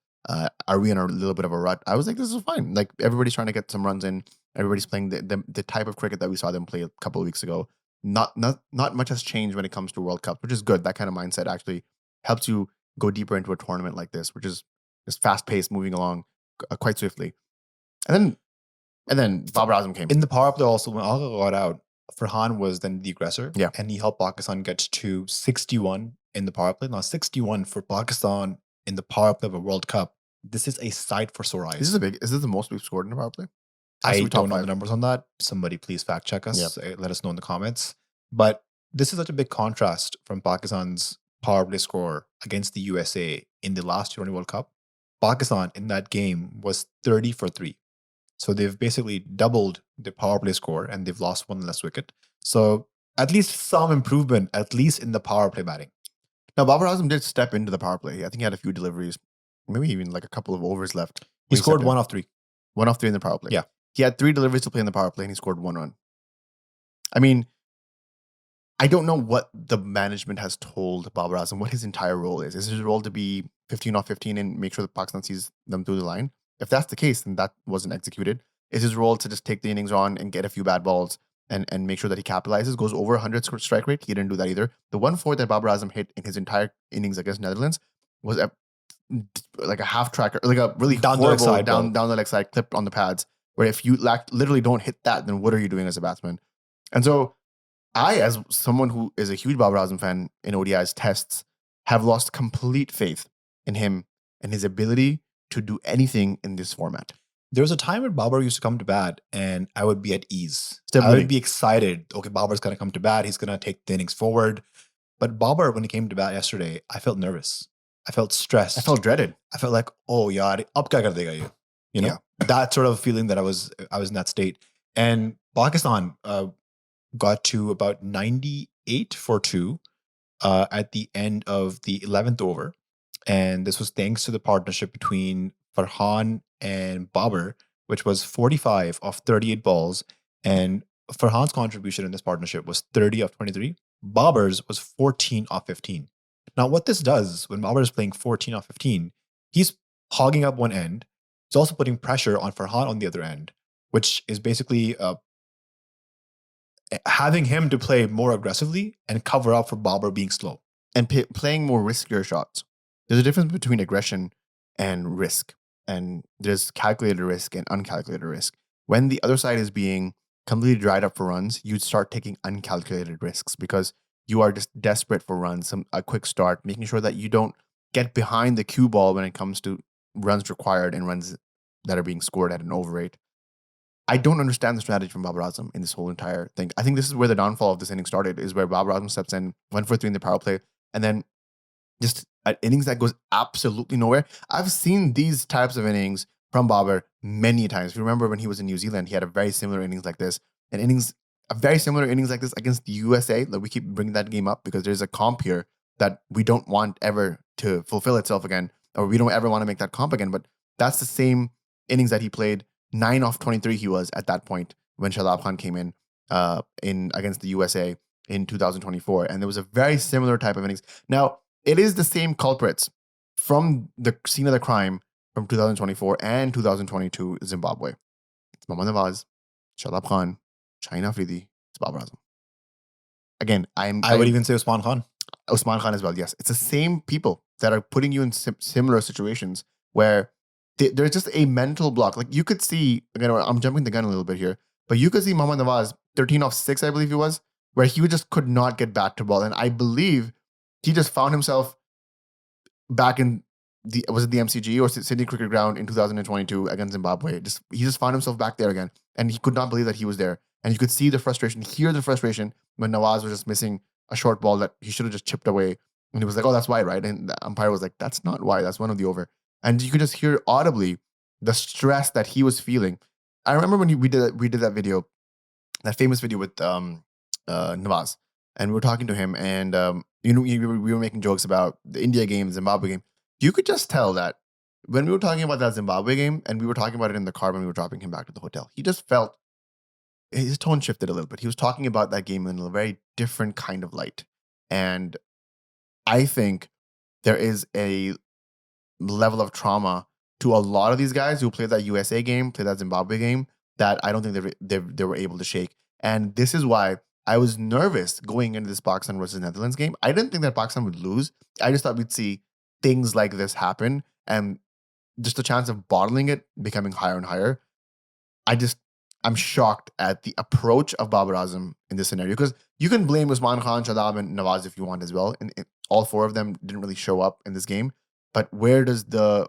Are we in a little bit of a rut? I was like, this is fine. Like, everybody's trying to get some runs in. Everybody's playing the type of cricket that we saw them play a couple of weeks ago. Not much has changed when it comes to World Cup, which is good. That kind of mindset actually helps you go deeper into a tournament like this, which is just fast paced, moving along quite swiftly. And then Babar Azam came In the power play also, when Agha got out, Farhan was then the aggressor. Yeah. And he helped Pakistan get to 61 in the power play. Now, 61 for Pakistan in the power play of a World Cup. This is a sight for sore eyes. Is this the most we've scored in a power play? I don't know the numbers on that. Somebody please fact check us. Let us know in the comments. But this is such a big contrast from Pakistan's power play score against the USA in the last T20 World Cup. Pakistan in that game was 30 for 3. So they've basically doubled the power play score and they've lost one less wicket. So at least some improvement, at least in the power play batting. Now, Babar Azam did step into the power play. I think he had a few deliveries, maybe even like a couple of overs left. He scored 1 off 3. 1 off 3 in the power play. Yeah. He had 3 deliveries to play in the power play and he scored 1 run. I mean, I don't know what the management has told Babar Azam, what his entire role is. Is his role to be 15 off 15 and make sure that Pakistan sees them through the line? If that's the case, then that wasn't executed. Is his role to just take the innings on and get a few bad balls and make sure that he capitalizes, goes over 100 strike rate? He didn't do that either. The 1-4 that Babar Azam hit in his entire innings against Netherlands was like a half tracker, like a really down horrible the leg side down the leg side clip on the pads, where if you literally don't hit that, then what are you doing as a batsman? And so I, as someone who is a huge Babar Azam fan in ODI's tests, have lost complete faith in him and his ability to do anything in this format. There was a time when Babar used to come to bat and I would be at ease. Stability. I would be excited. Okay, Babar's going to come to bat. He's going to take the innings forward. But Babar, when he came to bat yesterday, I felt nervous. I felt stressed. I felt dreaded. I felt like, oh, yaar, ab kya kar dega ye? You know, that sort of feeling that I was in that state. And Pakistan got to about 98 for 2 at the end of the 11th over. And this was thanks to the partnership between Farhan and Babar, which was 45 of 38 balls. And Farhan's contribution in this partnership was 30 of 23. Babar's was 14 of 15. Now, what this does when Babar is playing 14 of 15, he's hogging up one end. He's also putting pressure on Farhan on the other end, which is basically having him to play more aggressively and cover up for Babar being slow. And playing more riskier shots. There's a difference between aggression and risk. And there's calculated risk and uncalculated risk. When the other side is being completely dried up for runs, you start taking uncalculated risks because you are just desperate for runs, a quick start, making sure that you don't get behind the cue ball when it comes to runs required and runs that are being scored at an over rate. I don't understand the strategy from Babar Azam in this whole entire thing. I think this is where the downfall of this inning started, is where Babar Azam steps in, 1 for 3 in the power play, and then just an innings that goes absolutely nowhere. I've seen these types of innings from Babar many times. If you remember when he was in New Zealand, he had a very similar innings like this. A very similar innings like this against the USA. Like, we keep bringing that game up because there's a comp here that we don't want ever to fulfill itself again, or we don't ever want to make that comp again. But that's the same innings that he played. 9 off 23 he was at that point when Shadab Khan came in. in against the USA in 2024, and there was a very similar type of innings. Now, it is the same culprits from the scene of the crime from 2024 and 2022 Zimbabwe. It's Mohammad Nawaz, Shadab Khan, Shaheen Afridi, it's Babar Azam. Again, I would even say Usman Khan. Usman Khan as well. Yes, it's the same people that are putting you in similar situations where there's just a mental block. Like you could see, again, I'm jumping the gun a little bit here, but you could see Mohammad Nawaz 13 off 6, I believe he was, where he just could not get back to ball, and I believe he just found himself back in the MCG or Sydney Cricket Ground in 2022 against Zimbabwe. He just found himself back there again, and he could not believe that he was there. And you could see the frustration, hear the frustration when Nawaz was just missing a short ball that he should have just chipped away. And he was like, "Oh, that's wide, right?" And the umpire was like, "That's not wide. That's one of the over." And you could just hear audibly the stress that he was feeling. I remember when we did that video, that famous video with Nawaz, and we were talking to him, and we were making jokes about the India game, the Zimbabwe game. You could just tell that when we were talking about that Zimbabwe game, and we were talking about it in the car when we were dropping him back to the hotel, he just felt his tone shifted a little bit. He was talking about that game in a very different kind of light. And I think there is a level of trauma to a lot of these guys who played that USA game, played that Zimbabwe game, that I don't think they were able to shake. And this is why I was nervous going into this Pakistan versus Netherlands game. I didn't think that Pakistan would lose. I just thought we'd see things like this happen, and just the chance of bottling it becoming higher and higher. I'm shocked at the approach of Babar Azam in this scenario, because you can blame Usman Khan, Shadab, and Nawaz if you want as well. And all four of them didn't really show up in this game. But where does the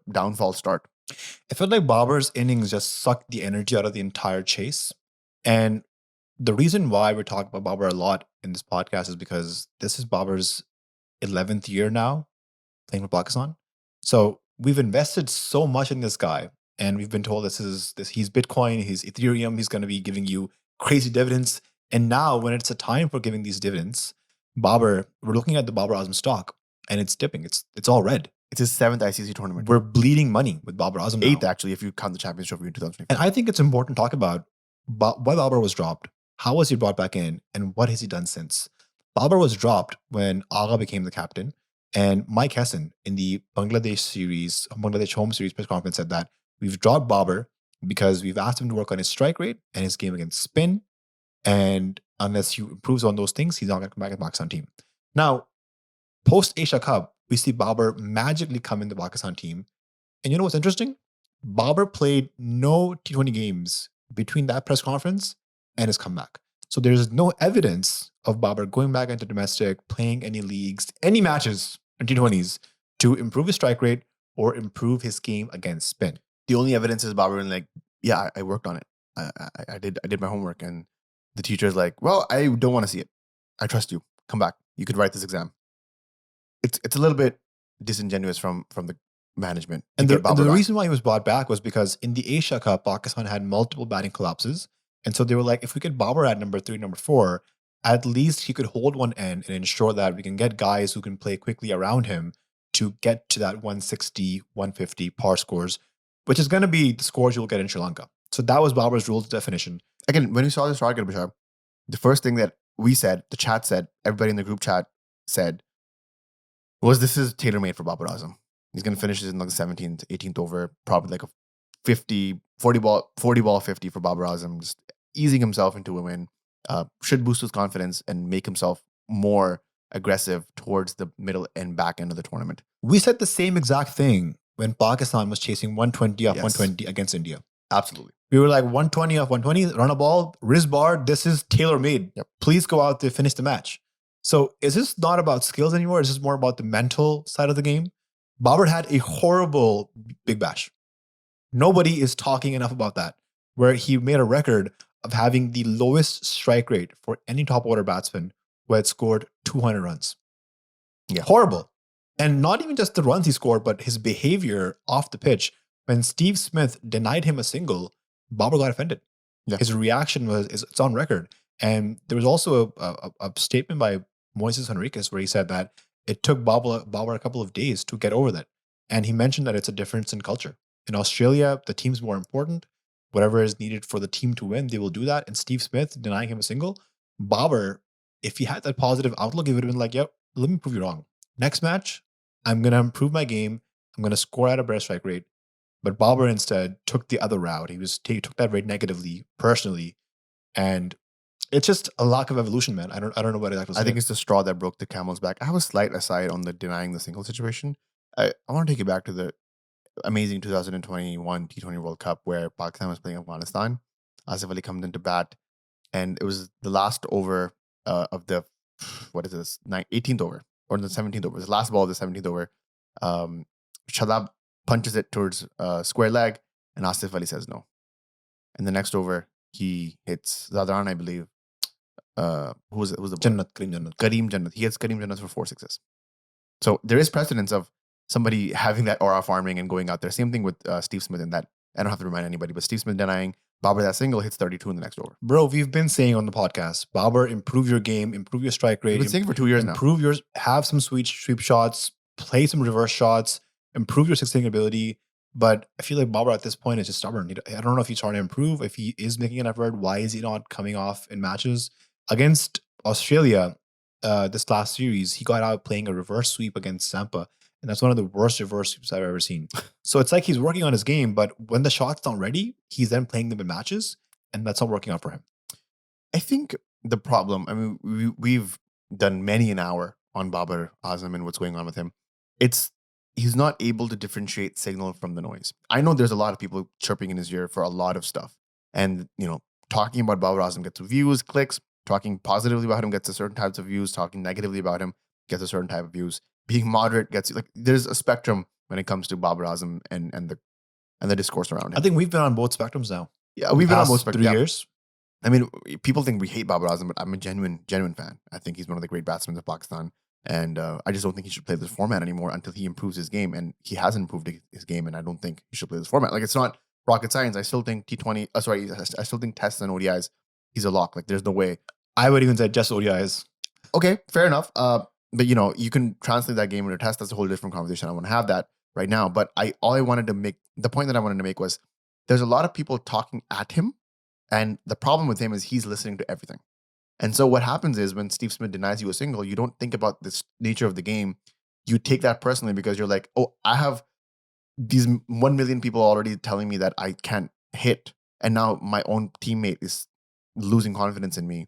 downfall start? It felt like Babar's innings just sucked the energy out of the entire chase. And the reason why we're talking about Babar a lot in this podcast is because this is Babar's 11th year now playing for Pakistan. So we've invested so much in this guy, and we've been told he's Bitcoin, he's Ethereum, he's going to be giving you crazy dividends. And now when it's a time for giving these dividends, we're looking at the Babar Azam stock, and it's dipping. It's all red. It's his 7th ICC tournament. We're bleeding money with Babar Azam now. 8th, actually, if you count the Champions Trophy in 2024. And I think it's important to talk about why Babar was dropped, how was he brought back in, and what has he done since. Babar was dropped when Agha became the captain, and Mike Hesson in the Bangladesh home series press conference said that we've dropped Babar because we've asked him to work on his strike rate and his game against spin, and unless he improves on those things, he's not going to come back in the Pakistan team. Now, post-Asia Cup, we see Babar magically come in the Pakistan team. And you know what's interesting? Babar played no T20 games between that press conference and his comeback. So there's no evidence of Babar going back into domestic, playing any leagues, any matches in T20s to improve his strike rate or improve his game against spin. The only evidence is Babar and like, yeah, I worked on it. I did my homework, and the teacher's like, well, I don't want to see it. I trust you. Come back. You could write this exam. It's a little bit disingenuous from the management. And the reason why he was brought back was because in the Asia Cup, Pakistan had multiple batting collapses. And so they were like, if we get Babar at number 3, number 4, at least he could hold one end and ensure that we can get guys who can play quickly around him to get to that 160, 150 par scores, which is going to be the scores you'll get in Sri Lanka. So that was Babar's rules definition. Again, when we saw this target, Bashar, the first thing that we said, the chat said, everybody in the group chat said, was this is tailor-made for Babar Azam. He's going to finish this in like the 17th, 18th over, probably like a 40 ball 50 for Babar Azam, just easing himself into a win. Should boost his confidence and make himself more aggressive towards the middle and back end of the tournament. We said the same exact thing when Pakistan was chasing 120 off 120 against India. Absolutely. We were like 120 off 120, run a ball, wrist bar, this is tailor-made. Yep. Please go out there, finish the match. So is this not about skills anymore? Is this more about the mental side of the game? Babar had a horrible Big Bash. Nobody is talking enough about that, where he made a record of having the lowest strike rate for any top order batsman who had scored 200 runs. Yeah. Horrible. And not even just the runs he scored, but his behavior off the pitch. When Steve Smith denied him a single, Babar got offended. Yeah. His reaction it's on record. And there was also a statement by Moises Henriquez where he said that it took Babar a couple of days to get over that. And he mentioned that it's a difference in culture. In Australia, the team's more important. whatever is needed for the team to win, they will do that. And Steve Smith denying him a single. Babar, if he had that positive outlook, he would have been like, yep, let me prove you wrong. Next match, I'm going to improve my game. I'm going to score at a better strike rate. But Babar instead took the other route. He took that very negatively, personally. And it's just a lack of evolution, man. I don't know what exactly. I think it's the straw that broke the camel's back. I have a slight aside on the denying the single situation. I want to take you back to the amazing 2021 T20 World Cup where Pakistan was playing Afghanistan. Asif Ali comes into bat, and it was the last over of the, what is this, 18th over or the 17th over. It was the last ball of the 17th over. Shadab punches it towards square leg, and Asif Ali says no. And the next over, he hits Zadran, I believe. Who's the Jannat, Kareem Jannat. He hits Kareem Jannat for 4 sixes. So there is precedence of somebody having that aura farming and going out there. Same thing with Steve Smith in that. I don't have to remind anybody, but Steve Smith denying Babar that single, hits 32 in the next over. Bro, we've been saying on the podcast, Babar, improve your game, improve your strike rate. We've been saying for 2 years now. Have some sweep shots, play some reverse shots, improve your six-hitting ability. But I feel like Babar at this point is just stubborn. I don't know if he's trying to improve. If he is making an effort, why is he not coming off in matches? Against Australia, this last series, he got out playing a reverse sweep against Sampa. And that's one of the worst reverse sweeps I've ever seen. So it's like he's working on his game, but when the shot's not ready, he's then playing them in matches. And that's not working out for him. I think the problem, I mean, we've done many an hour on Babar Azam and what's going on with him. He's not able to differentiate signal from the noise. I know there's a lot of people chirping in his ear for a lot of stuff. And, talking about Babar Azam gets views, clicks. Talking positively about him gets a certain types of views. Talking negatively about him gets a certain type of views. Being moderate gets, like, there's a spectrum when it comes to Babar Azam and the discourse around him. I think we've been on both spectrums now. Yeah, we've been on both spectrums. 3 years. I mean, people think we hate Babar Azam, but I'm a genuine fan. I think he's one of the great batsmen of Pakistan. And I just don't think he should play this format anymore until he improves his game. And he hasn't improved his game, and I don't think he should play this format. Like, it's not rocket science. I still think T20, I still think tests and ODIs, he's a lock. Like, there's no way. I would even say just ODIs. Okay, fair enough. But you can translate that game into a test. That's a whole different conversation. I want to have that right now. But the point that I wanted to make was there's a lot of people talking at him, and the problem with him is he's listening to everything. And so what happens is when Steve Smith denies you a single, you don't think about this nature of the game. You take that personally because you're like, oh, I have these 1 million people already telling me that I can't hit, and now my own teammate is losing confidence in me.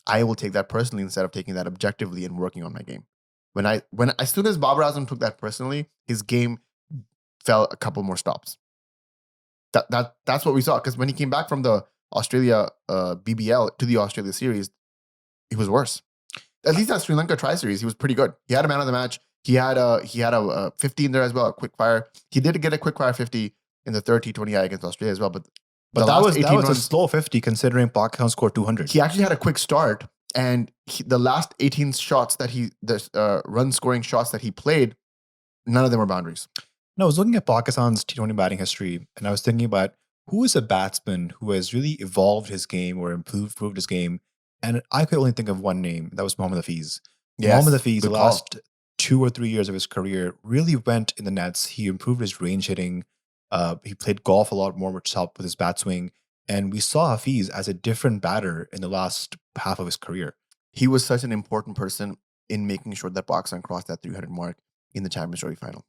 I will take that personally instead of taking that objectively and working on my game. As soon as Babar Azam took that personally, his game fell a couple more stops. That's what we saw, because when he came back from the Australia BBL to the Australia series, he was worse. At least that Sri Lanka tri-series, he was pretty good. He had a man of the match. He had a 50 in there as well, a quick fire. He did get a quick fire 50 in the third T20I against Australia as well. But that was a slow 50 considering Pakistan scored 200. He actually had a quick start, and the last 18 shots run scoring shots that he played, none of them were boundaries. No, I was looking at Pakistan's T20 batting history, and I was thinking about who is a batsman who has really evolved his game or improved his game. And I could only think of one name. That was Mohammad Hafiz. Yes, Mohammad Hafiz, the last 2 or 3 years of his career, really went in the nets. He improved his range hitting. He played golf a lot more, which helped with his bat swing. And we saw Hafiz as a different batter in the last half of his career. He was such an important person in making sure that Pakistan crossed that 300 mark in the Champions Trophy final.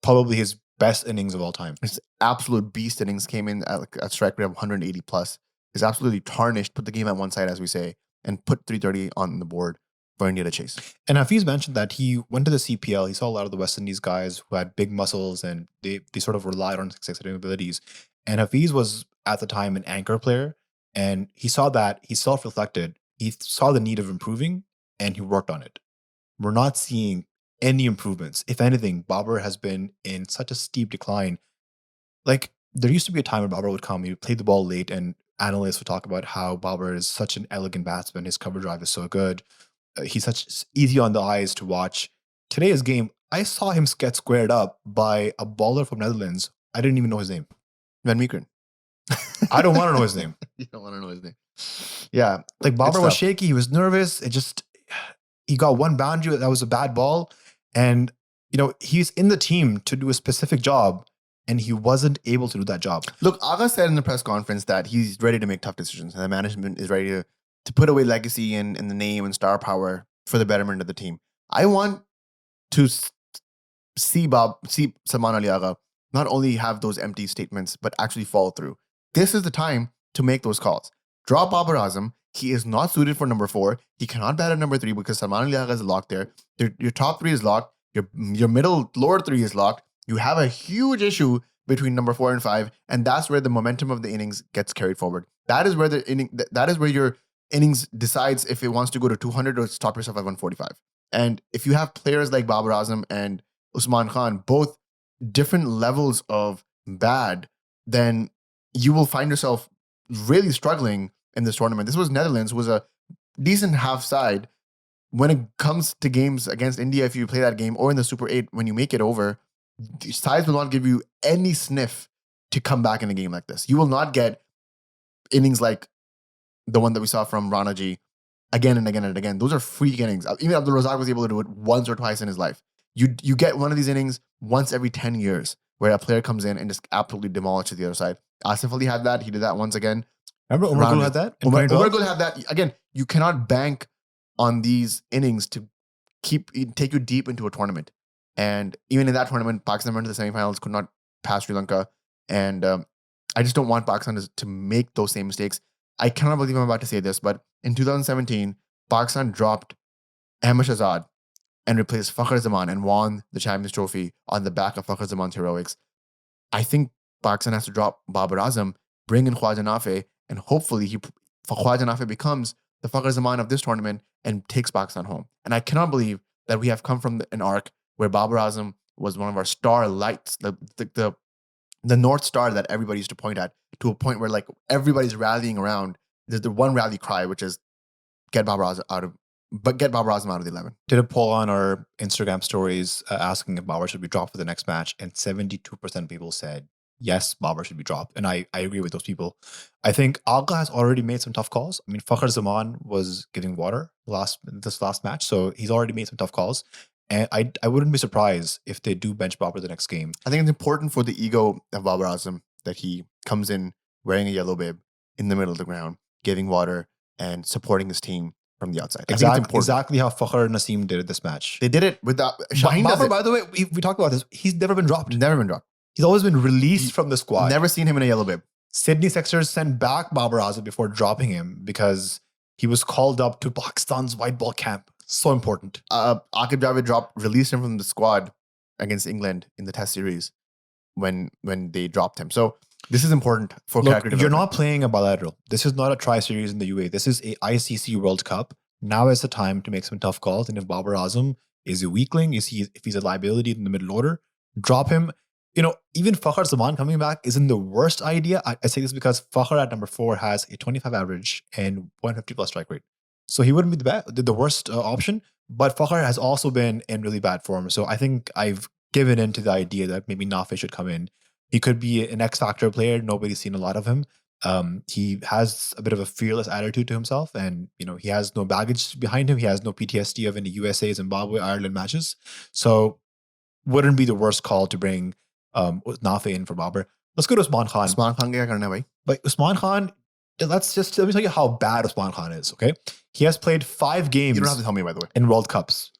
Probably his best innings of all time. His absolute beast innings came in at a strike rate of 180 plus. He's absolutely tarnished, put the game at one side, as we say, and put 330 on the board for India to chase. And Hafiz mentioned that he went to the CPL. He saw a lot of the West Indies guys who had big muscles, and they sort of relied on six-hitting abilities. And Hafiz was, at the time, an anchor player. And he saw that. He self-reflected. He saw the need of improving, and he worked on it. We're not seeing any improvements. If anything, Babar has been in such a steep decline. Like, there used to be a time when Babar would come, he would play the ball late, and analysts would talk about how Babar is such an elegant batsman. His cover drive is so good. He's such easy on the eyes to watch. Today's game, I saw him get squared up by a bowler from Netherlands. I didn't even know his name. Van Meekeren. I don't want to know his name. You don't want to know his name. Yeah. Like, Babar was shaky. He was nervous. He got one boundary. That was a bad ball. And, he's in the team to do a specific job. and he wasn't able to do that job. Look, Aga said in the press conference that he's ready to make tough decisions and the management is ready to put away legacy and the name and star power for the betterment of the team. I want to see Salman Ali Aga not only have those empty statements, but actually follow through. This is the time to make those calls. Drop Babar Azam. He is not suited for number 4. He cannot bat at number 3 because Salman Ali Aga is locked there. Your top 3 is locked. Your lower 3 is locked. You have a huge issue between number 4 and 5, and that's where the momentum of the innings gets carried forward. That is where your innings decides if it wants to go to 200 or stop yourself at 145. And if you have players like Babar Azam and Usman Khan, both different levels of bad, then you will find yourself really struggling in this tournament. This was Netherlands, was a decent half side. When it comes to games against India, if you play that game, or in the Super 8, when you make it over, the sides will not give you any sniff to come back in a game like this. You will not get innings like the one that we saw from Ranaji again and again and again. Those are freak innings. Even Abdul Razak was able to do it once or twice in his life. You get one of these innings once every 10 years where a player comes in and just absolutely demolishes the other side. Asif Ali had that. He did that once again. Remember Umar Gul had that? Umar Gul had that. Again, you cannot bank on these innings to take you deep into a tournament. And even in that tournament, Pakistan went to the semifinals, could not pass Sri Lanka. And I just don't want Pakistan to make those same mistakes. I cannot believe I'm about to say this, but in 2017, Pakistan dropped Ahmed Shahzad and replaced Fakhar Zaman and won the Champions Trophy on the back of Fakhar Zaman's heroics. I think Pakistan has to drop Babar Azam, bring in Khwaja Nafi, and hopefully Khwaja Nafi becomes the Fakhar Zaman of this tournament and takes Pakistan home. And I cannot believe that we have come from an arc where Babar Azam was one of our star lights, the North Star that everybody used to point at, to a point where like everybody's rallying around. There's the one rally cry, which is get Babar Azam out of the 11. Did a poll on our Instagram stories asking if Babar should be dropped for the next match, and 72% of people said yes, Babar should be dropped. And I agree with those people. I think Agha has already made some tough calls. I mean, Fakhar Zaman was giving water this last match, so he's already made some tough calls. And I wouldn't be surprised if they do bench Babar the next game. I think it's important for the ego of Babar Azam that he comes in wearing a yellow bib in the middle of the ground, giving water and supporting his team from the outside. Exactly how Fakhar Naseem did it this match. They did it without Shaheen. Babar, by the way, we talked about this. He's never been dropped. Never been dropped. He's always been released from the squad. Never seen him in a yellow bib. Sydney Sixers sent back Babar Azam before dropping him because he was called up to Pakistan's white ball camp. So important. Aqib Javid released him from the squad against England in the Test series when they dropped him. So this is important for character development. You're not playing a bilateral. This is not a tri-series in the UAE. This is a ICC World Cup. Now is the time to make some tough calls. And if Babar Azam is a weakling, if he's a liability in the middle order, drop him. You know, even Fakhar Zaman coming back isn't the worst idea. I say this because Fakhar at number 4 has a 25 average and 150 plus strike rate. So he wouldn't be the worst option. But Fakhar has also been in really bad form. So I think I've given in to the idea that maybe Nafi should come in. He could be an X-factor player. Nobody's seen a lot of him. He has a bit of a fearless attitude to himself, and he has no baggage behind him. He has no PTSD of any USA, Zimbabwe, Ireland matches. So wouldn't be the worst call to bring Nafi in for Babar. Let's go to Usman Khan. Usman Khan kya karna hai bhai? But Usman Khan, let me tell you how bad Usman Khan is, okay? He has played 5 games. You don't have to tell me, by the way. In World Cups.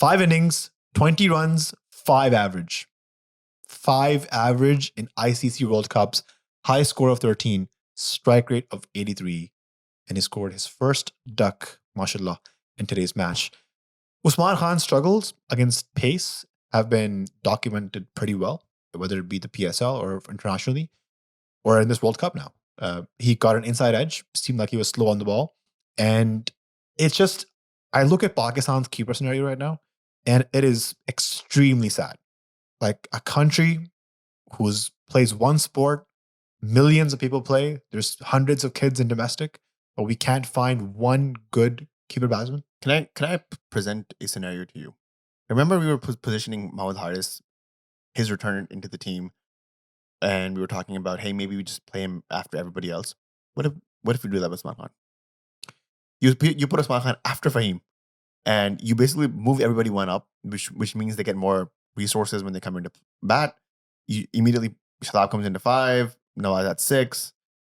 5 innings, 20 runs, 5 average. 5 average in ICC World Cups. High score of 13, strike rate of 83. And he scored his first duck, mashallah, in today's match. Usman Khan's struggles against pace have been documented pretty well, whether it be the PSL or internationally, or in this World Cup now. He got an inside edge, seemed like he was slow on the ball. And it's just, I look at Pakistan's keeper scenario right now, and it is extremely sad. Like a country who plays one sport, millions of people play, there's hundreds of kids in domestic, but we can't find one good keeper batsman. Can I present a scenario to you? Remember we were positioning Mohammad Haris, his return into the team, and we were talking about, hey, maybe we just play him after everybody else. What if we do that with Usman Khan? You put Usman Khan after Faheem, and you basically move everybody one up, which means they get more resources when they come into bat. immediately Shadab comes into 5, Nawaz at 6,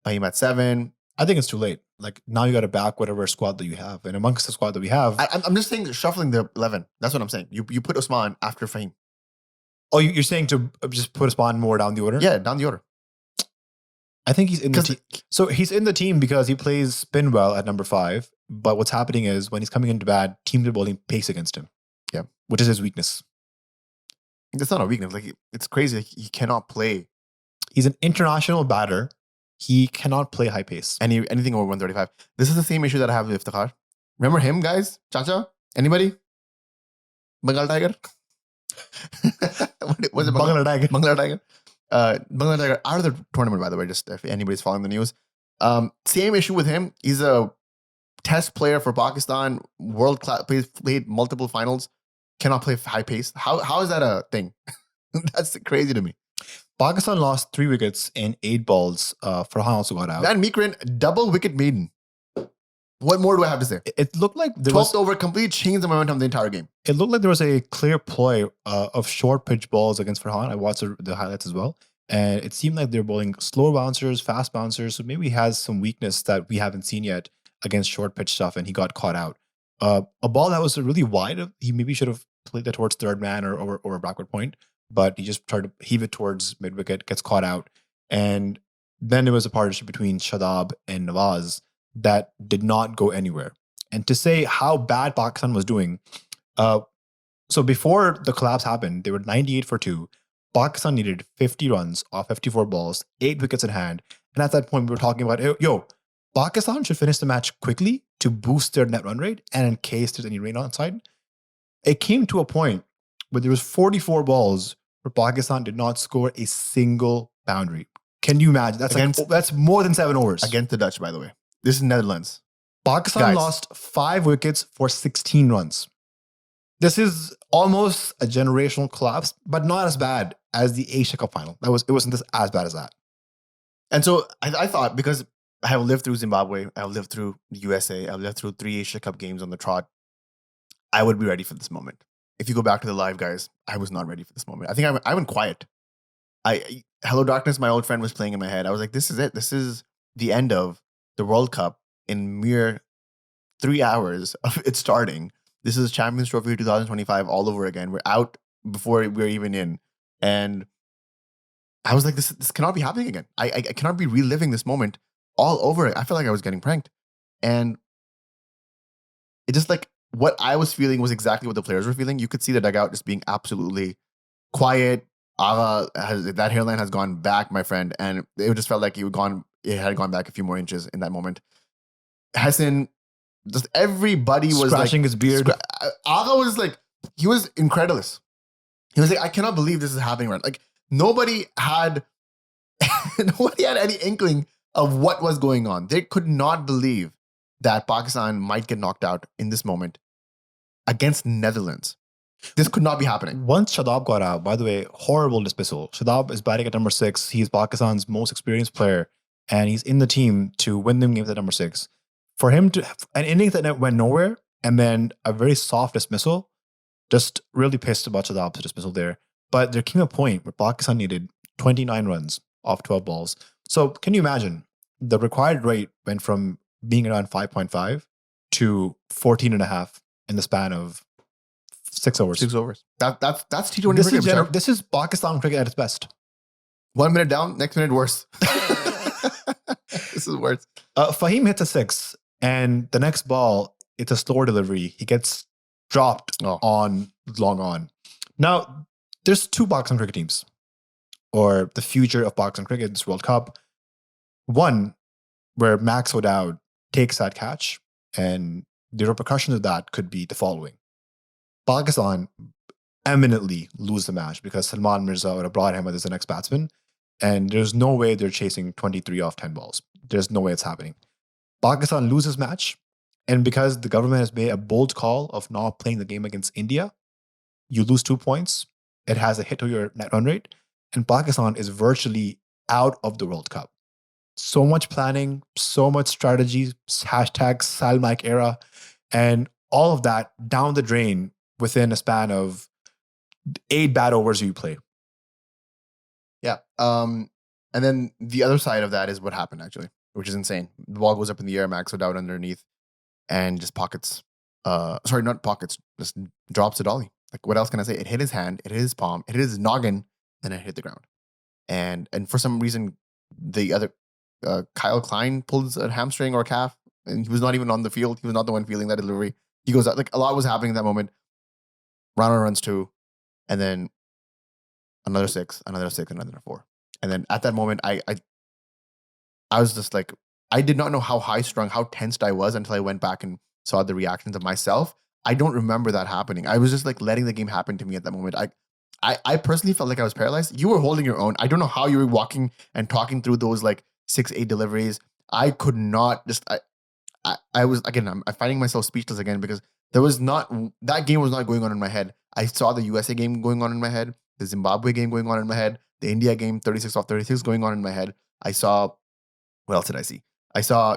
Faheem at 7. I think it's too late. Like now you got to back whatever squad that you have, and amongst the squad that we have, I'm just saying shuffling the 11. That's what I'm saying. You put Usman after Faheem. oh, you're saying to just put Usman more down the order? Yeah, down the order. I think he's in the team. So he's in the team because he plays spin well at number 5. But what's happening is when he's coming into bat, teams are bowling pace against him. Yeah, which is his weakness. It's not a weakness. Like it's crazy. Like, he cannot play. He's an international batter. He cannot play high pace. Anything over 135. This is the same issue that I have with Iftikhar. Remember him, guys? Chacha? Anybody? Bengal Tiger? Was it Bengal Tiger? Bengal Tiger. Bengal Tiger out of the tournament, by the way, just if anybody's following the news. Same issue with him. He's a test player for Pakistan, world class, played multiple finals, cannot play high pace. How is that a thing? That's crazy to me. Pakistan lost 3 wickets in 8 balls. Farhan also got out. Dan Meekrin, double wicket maiden. What more do I have to say? It looked like there 12th over, complete change the momentum of the entire game. It looked like there was a clear ploy of short pitch balls against Farhan. I watched the highlights as well. And it seemed like they're bowling slow bouncers, fast bouncers. So maybe he has some weakness that we haven't seen yet against short pitch stuff, and he got caught out. A ball that was really wide, he maybe should have played that towards third man or a backward point, but he just tried to heave it towards mid wicket, gets caught out. And then there was a partnership between Shadab and Nawaz that did not go anywhere. And to say how bad Pakistan was doing, so before the collapse happened, they were 98 for 2. Pakistan needed 50 runs off 54 balls, 8 wickets in hand. And at that point, we were talking about, Pakistan should finish the match quickly to boost their net run rate and in case there's any rain outside. It came to a point where there was 44 balls where Pakistan did not score a single boundary. Can you imagine? That's more than 7 overs. Against the Dutch, by the way. This is Netherlands. Pakistan lost 5 wickets for 16 runs. This is almost a generational collapse, but not as bad as the Asia Cup final. It wasn't as bad as that. And so I thought, because I have lived through Zimbabwe, I have lived through the USA, I've lived through 3 Asia Cup games on the trot, I would be ready for this moment. If you go back to the live, guys, I was not ready for this moment. I think I went quiet. Hello Darkness, my old friend, was playing in my head. I was like, this is it. This is the end of the World Cup in mere 3 hours of it starting. This is Champions Trophy 2025 all over again. We're out before we're even in. And I was like, this cannot be happening again. I cannot be reliving this moment all over. I felt like I was getting pranked. And it just like, what I was feeling was exactly what the players were feeling. You could see the dugout just being absolutely quiet. That hairline has gone back, my friend. And it just felt like it had gone back a few more inches in that moment. Hassan, just everybody was scratching his beard. Agha was like, he was incredulous. He was like, I cannot believe this is happening right. Like nobody had any inkling of what was going on. They could not believe that Pakistan might get knocked out in this moment against Netherlands. This could not be happening. Once Shadab got out, by the way, horrible dismissal. Shadab is batting at number 6. He's Pakistan's most experienced player, and he's in the team to win them games at number 6. For him to an innings that went nowhere, and then a very soft dismissal, just really pissed about Shadab's dismissal there. But there came a point where Pakistan needed 29 runs off 12 balls. So can you imagine? The required rate went from being around 5.5 to 14.5 in the span of 6 overs. 6 overs. That's T20 cricket. This is Pakistan cricket at its best. 1 minute down, next minute worse. This is worse. Faheem hits a 6, and the next ball, it's a slower delivery. He gets dropped on long on. Now, there's 2 Pakistan cricket teams, or the future of Pakistan cricket, this World Cup. One, where Max O'Dowd takes that catch, and the repercussions of that could be the following. Pakistan eminently lose the match because Salman Mirza would have brought him as the next batsman, and there's no way they're chasing 23 off 10 balls. There's no way it's happening. Pakistan loses match, and because the government has made a bold call of not playing the game against India, you lose 2 points. It has a hit to your net run rate, and Pakistan is virtually out of the World Cup. So much planning, so much strategy, hashtag Salmike era, and all of that down the drain within a span of 8 bad overs you play. Yeah. And then the other side of that is what happened actually, which is insane. The ball goes up in the air, Max out underneath, and just pockets. Sorry, not pockets. Just drops a dolly. Like what else can I say? It hit his hand, it hit his palm, it hit his noggin, and it hit the ground. And for some reason, the other Kyle Klein pulls a hamstring or a calf, and he was not even on the field. He was not the one feeling that delivery. He goes out. Like a lot was happening in that moment. Rana runs 2, and then another 6, another 6, another 4. And then at that moment, I was just like, I did not know how high strung, how tensed I was until I went back and saw the reactions of myself. I don't remember that happening. I was just like letting the game happen to me at that moment. I personally felt like I was paralyzed. You were holding your own. I don't know how you were walking and talking through those like 6-8 deliveries. I could not just. I was again. I'm finding myself speechless again because there was not that game was not going on in my head. I saw the USA game going on in my head, the Zimbabwe game going on in my head, the India game 36 off 36 going on in my head. I saw what else did I see? I saw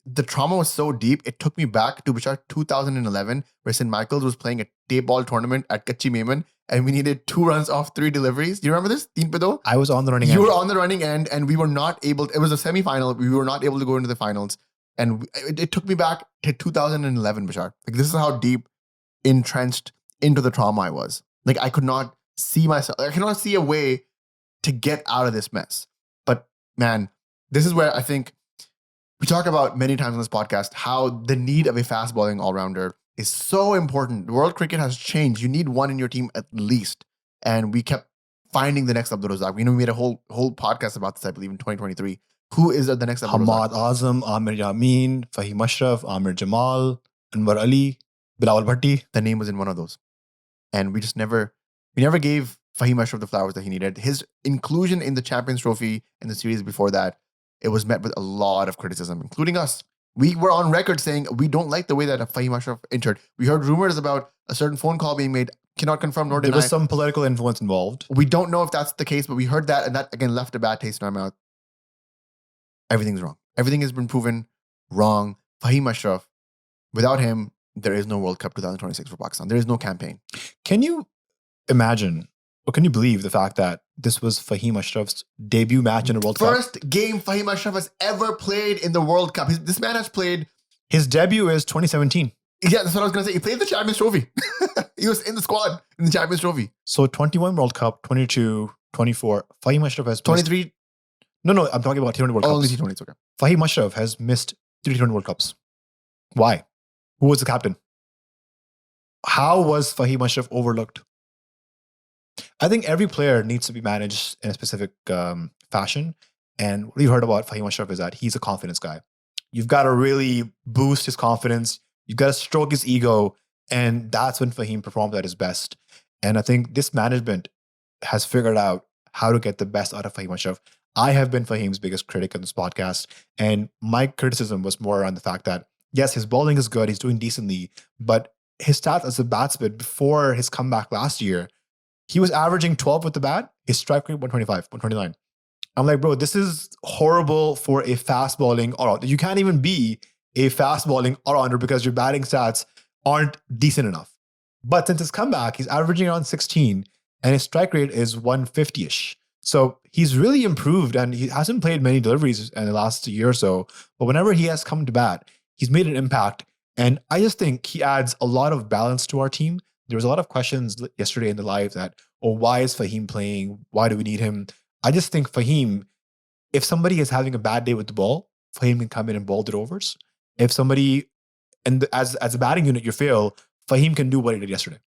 the trauma was so deep. It took me back to Bishar 2011, where St. Michael's was playing a tape ball tournament at Kachi Maiman, and we needed 2 runs off 3 deliveries. Do you remember this? Teen Pedo? I was on the running You end. were on the running end, and we were not able. It was a semifinal. We were not able to go into the finals, and it took me back to 2011, Bishar. Like this is how deep entrenched into the trauma I was. Like I could not see myself. I could not see a way to get out of this mess. But man, this is where I think we talk about many times on this podcast how the need of a fast bowling all-rounder is so important. World cricket has changed. You need one in your team at least. And we kept finding the next Abdul Razak. We made a whole podcast about this, I believe, in 2023. Who is the next Abdul Razak? Hamad Azam, Amir Yameen, Faheem Ashraf, Amir Jamal, Anwar Ali, Bilawal Bhatti. The name was in one of those. And we never gave Faheem Ashraf the flowers that he needed. His inclusion in the Champions Trophy in the series before that, it was met with a lot of criticism, including us. We were on record saying we don't like the way that Faheem Ashraf entered. We heard rumors about a certain phone call being made. Cannot confirm nor deny. There was some political influence involved. We don't know if that's the case, but we heard that, and that again left a bad taste in our mouth. Everything's wrong. Everything has been proven wrong. Faheem Ashraf, without him, there is no World Cup 2026 for Pakistan. There is no campaign. Can you imagine, or can you believe the fact that this was Faheem Ashraf's debut match in a World Cup? First game Faheem Ashraf has ever played in the World Cup. This man has played. His debut is 2017. Yeah, that's what I was going to say. He played the Champions Trophy. He was in the squad in the Champions Trophy. So 21 World Cup, 22, 24. Faheem Ashraf has 23. No, I'm talking about T20 World Cups. Only T20, it's okay. Faheem Ashraf has missed 3 T20 World Cups. Why? Who was the captain? How was Faheem Ashraf overlooked? I think every player needs to be managed in a specific fashion. And what you heard about Faheem Ashraf is that he's a confidence guy. You've got to really boost his confidence. You've got to stroke his ego. And that's when Faheem performed at his best. And I think this management has figured out how to get the best out of Faheem Ashraf. I have been Faheem's biggest critic on this podcast. And my criticism was more around the fact that, yes, his bowling is good. He's doing decently. But his stats as a batsman before his comeback last year, he was averaging 12 with the bat. His strike rate 125, 129. I'm like, bro, this is horrible for a fast bowling all-rounder. You can't even be a fast bowling all-rounder because your batting stats aren't decent enough. But since his comeback, he's averaging around 16 and his strike rate is 150-ish. So he's really improved and he hasn't played many deliveries in the last year or so. But whenever he has come to bat, he's made an impact. And I just think he adds a lot of balance to our team. There was a lot of questions yesterday in the live that, oh, why is Faheem playing? Why do we need him? I just think Faheem, if somebody is having a bad day with the ball, Faheem can come in and bowl the overs. If somebody, and as a batting unit, you fail, Faheem can do what he did yesterday.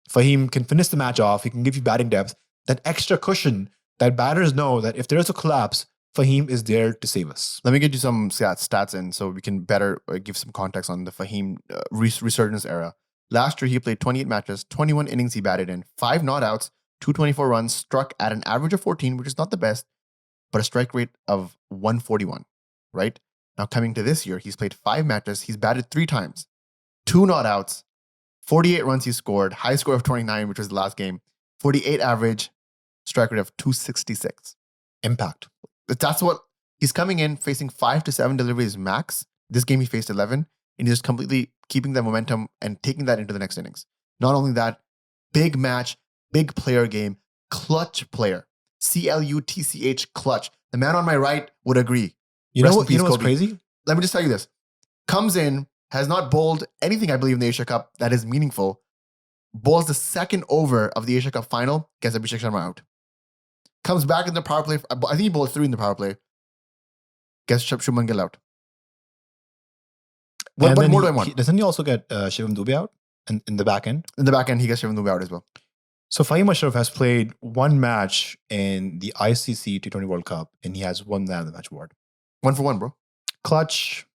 Faheem can finish the match off. He can give you batting depth. That extra cushion that batters know that if there is a collapse, Faheem is there to save us. Let me get you some stats in so we can better give some context on the Faheem resurgence era. Last year, he played 28 matches, 21 innings he batted in, 5 not outs, 224 runs, struck at an average of 14, which is not the best, but a strike rate of 141, right? Now, coming to this year, he's played 5 matches, he's batted 3 times, 2 not outs, 48 runs he scored, high score of 29, which was the last game, 48 average, strike rate of 266. Impact. That's what he's coming in, facing 5 to 7 deliveries max. This game he faced 11, and he's just completely keeping that momentum and taking that into the next innings. Not only that, big match, big player game, clutch player. CLUTCH, clutch. The man on my right would agree. You know Rest in what? You peace, know what's Kobe. crazy? Let me just tell you this. Comes in, has not bowled anything, I believe, in the Asia Cup that is meaningful. Bowls the second over of the Asia Cup final, gets Abhishek Sharma out. Comes back in the power play. I think he bowled 3 in the power play. Gets Shubman Gill out. What more do I want? Doesn't he also get Shivam Dubey out in the back end? In the back end, he gets Shivam Dubey out as well. So Faheem Ashraf has played one match in the ICC T20 World Cup, and he has won man of the match award. 1 for 1, bro. Clutch,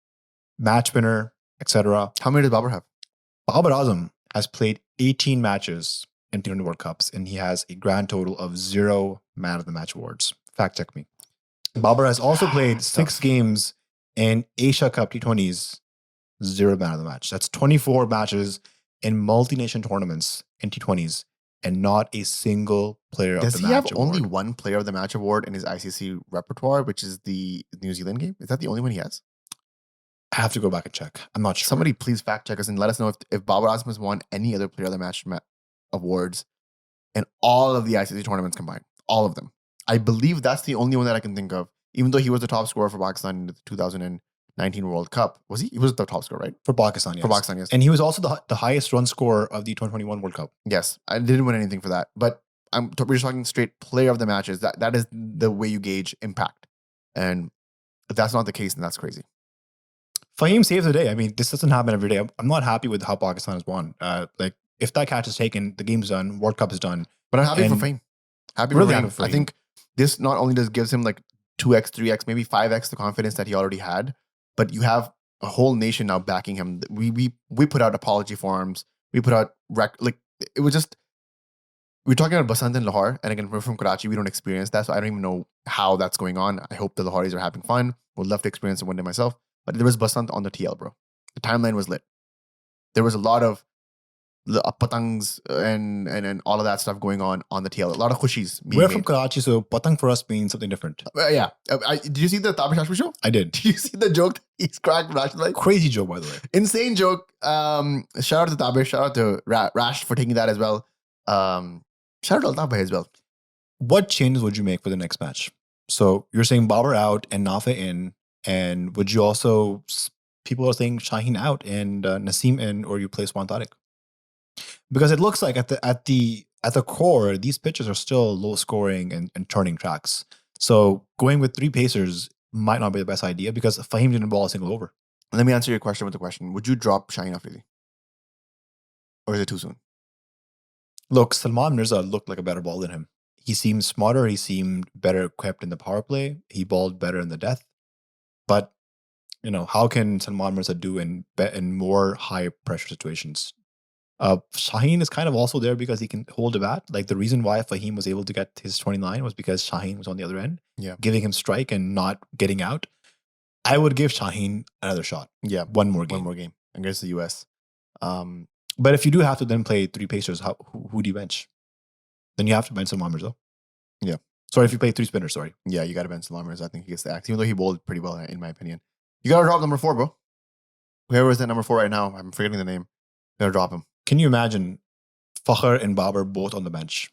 match winner, etc. How many does Babar have? Babar Azam has played 18 matches in T20 World Cups, and he has a grand total of 0 man of the match awards. Fact check me. Babar has also played 6 games in Asia Cup T20s, 0 man of the match. That's 24 matches in multi-nation tournaments in T20s, and not a single player of the match award. Does he have only one player of the match award in his ICC repertoire, which is the New Zealand game? Is that the only one he has? I have to go back and check. I'm not sure. Somebody please fact check us and let us know if Babar Azam has won any other player of the match awards in all of the ICC tournaments combined. All of them. I believe that's the only one that I can think of, even though he was the top scorer for Pakistan in the 2019 World Cup. Was he? He was the top scorer, right? For Pakistan, yes. For Pakistan, yes. And he was also the highest run scorer of the 2021 World Cup. Yes. I didn't win anything for that. But we're just talking straight player of the matches. That is the way you gauge impact. And if that's not the case, then that's crazy. Faheem saves the day. I mean, this doesn't happen every day. I'm not happy with how Pakistan has won. Like, if that catch is taken, the game's done, World Cup is done. But I'm happy for Faheem. Happy for Faheem. I think this not only gives him like 2x, 3x, maybe 5x the confidence that he already had, but you have a whole nation now backing him. We put out apology forms. We put out it was just, we're talking about Basant in Lahore, and again, we're from Karachi. We don't experience that, so I don't even know how that's going on. I hope the Lahoris are having fun. Would love to experience it one day myself. But there was Basant on the TL, bro. The timeline was lit. There was a lot of patangs and all of that stuff going on the TL. A lot of khushis. We're from Karachi, so patang for us means something different. Yeah. Did you see the Tabish Ashmi show? I did. Did you see the joke that he's cracked Rash? Like, crazy joke, by the way. Insane joke. Shout out to Tabish. Shout out to Rash for taking that as well. Shout out to Altaf as well. What changes would you make for the next match? So you're saying Babar out and Nafa in, and would you also, people are saying Shaheen out and Naseem in, or you play Swan Tariq? Because it looks like at the core, these pitches are still low scoring and turning tracks. So going with 3 pacers might not be the best idea because Faheem didn't bowl a single over. Let me answer your question with the question. Would you drop Shaheen Afridi? Or is it too soon? Look, Salman Mirza looked like a better bowler than him. He seemed smarter. He seemed better equipped in the power play. He bowled better in the death. But, how can Salman Mirza do in more high pressure situations? Shaheen is kind of also there because he can hold a bat. Like, the reason why Faheem was able to get his 29 was because Shaheen was on the other end, giving him strike and not getting out. I would give Shaheen another shot. Yeah. One more game against the US. But if you do have to then play 3 pacers, who do you bench? Then you have to bench Salman Mirza. Yeah. Sorry, if you play 3 spinners, sorry. Yeah, you got to bench Salman Mirza. I think he gets the axe, even though he bowled pretty well, in my opinion. You got to drop number 4, bro. Whoever is that number 4 right now, I'm forgetting the name. You got to drop him. Can you imagine Fakhr and Babar both on the bench?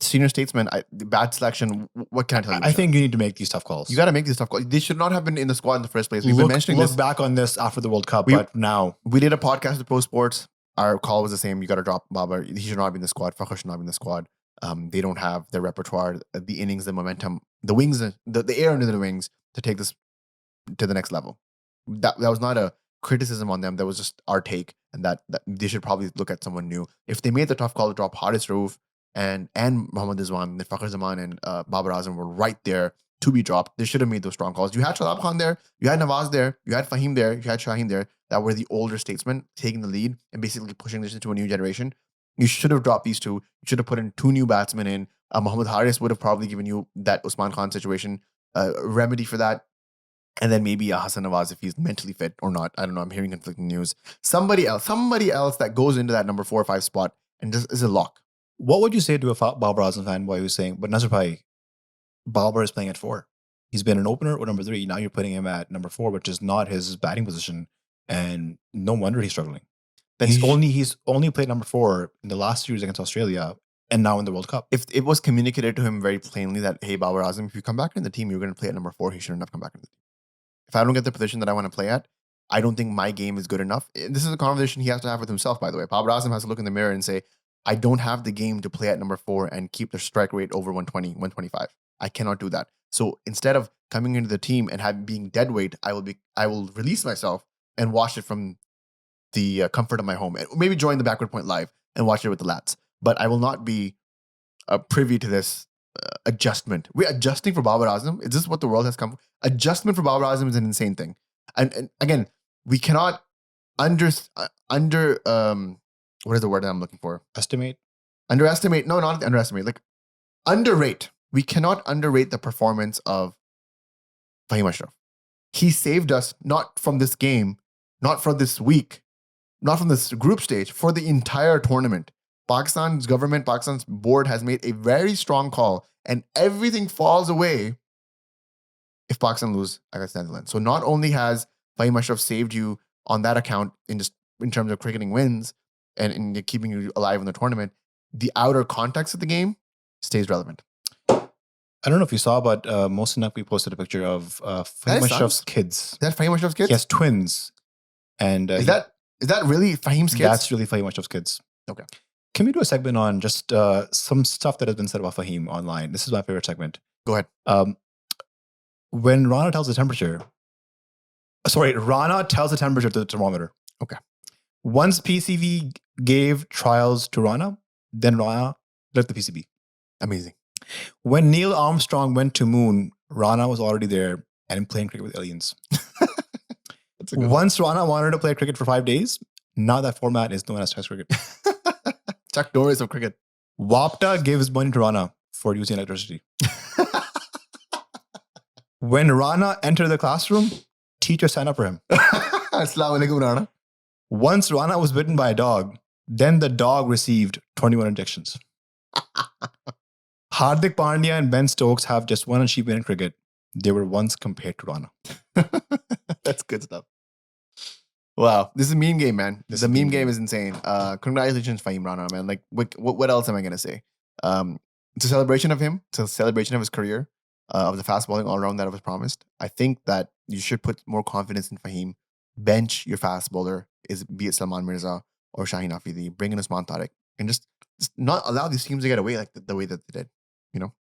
Senior statesman, bad selection. What can I tell you? I think you need to make these tough calls. You got to make these tough calls. They should not have been in the squad in the first place. We've been mentioning this. Look back on this after the World Cup, but now. We did a podcast with Pro Sports. Our call was the same. You got to drop Babar. He should not be in the squad. Fakhr should not be in the squad. They don't have the repertoire, the innings, the momentum, the wings, the air under the wings to take this to the next level. That was not a criticism on them. That was just our take, and that they should probably look at someone new. If they made the tough call to drop Haris Rauf and Mohammad Rizwan, then Fakhr Zaman and Babar Azam were right there to be dropped. They should have made those strong calls. You had Shadab Khan there, you had Nawaz there, you had Faheem there, you had Shaheen there, that were the older statesmen taking the lead and basically pushing this into a new generation. You should have dropped these 2. You should have put in 2 new batsmen in. Mohammad Haris would have probably given you that Usman Khan situation, remedy for that. And then maybe Hassan Nawaz if he's mentally fit or not. I don't know. I'm hearing conflicting news. Somebody else that goes into that number 4 or 5 spot and just is a lock. What would you say to a Babar Azam fan boy who's saying, but Nazar Bhai, Babar is playing at 4. He's been an opener or number 3. Now you're putting him at number 4, which is not his batting position. And no wonder he's struggling. Then he's only played number 4 in the last series against Australia and now in the World Cup. If it was communicated to him very plainly that, hey, Babar Azam, if you come back in the team, you're going to play at number 4, he shouldn't have come back in the team. If I don't get the position that I want to play at, I don't think my game is good enough. This is a conversation he has to have with himself, by the way. Babar Azam has to look in the mirror and say, I don't have the game to play at number 4 and keep the strike rate over 120, 125. I cannot do that. So instead of coming into the team and being dead weight, I will release myself and watch it from the comfort of my home. And maybe join the Backward Point live and watch it with the lads. But I will not be privy to this adjustment. We're adjusting for Babar Azam. Is this what the world has come? Adjustment for Babar Azam is an insane thing. And again, we cannot what is the word that I'm looking for? Underestimate. No, not underestimate. Like underrate. We cannot underrate the performance of Faheem Ashraf. He saved us not from this game, not from this week, not from this group stage, for the entire tournament. Pakistan's government, Pakistan's board has made a very strong call, and everything falls away if Pakistan lose against Netherlands. So not only has Faheem Ashraf saved you on that account in terms of cricketing wins and in keeping you alive in the tournament, the outer context of the game stays relevant. I don't know if you saw, but Mohsin Naqvi posted a picture of Faheem Ashraf's kids. Is that Faheem Ashraf's kids? He has twins. And is that really Faheem's kids? That's really Faheem Ashraf's kids. Okay. Can we do a segment on just some stuff that has been said about Faheem online? This is my favorite segment. Go ahead. When Rana tells the temperature to the thermometer. Okay. Once PCV gave trials to Rana, then Rana left the PCB. Amazing. When Neil Armstrong went to moon, Rana was already there and playing cricket with aliens. Once Rana wanted to play cricket for 5 days, now that format is known as Test cricket. Chuck Norris of cricket. Wapta gave his money to Rana for using electricity. When Rana entered the classroom, teacher signed up for him. Assalamu alaikum, Rana. Once Rana was bitten by a dog, then the dog received 21 injections. Hardik Pandya and Ben Stokes have just one achievement in cricket. They were once compared to Rana. That's good stuff. Wow. This is a meme game, man. The meme game is insane. Congratulations, Faheem Rana, man. Like, what else am I going to say? It's a celebration of him. It's a celebration of his career, of the fast bowling all-round that was promised. I think that you should put more confidence in Faheem. Bench your fast bowler, be it Salman Mirza or Shaheen Afridi. Bring in Usman Tariq. And just not allow these teams to get away like the way that they did. You know?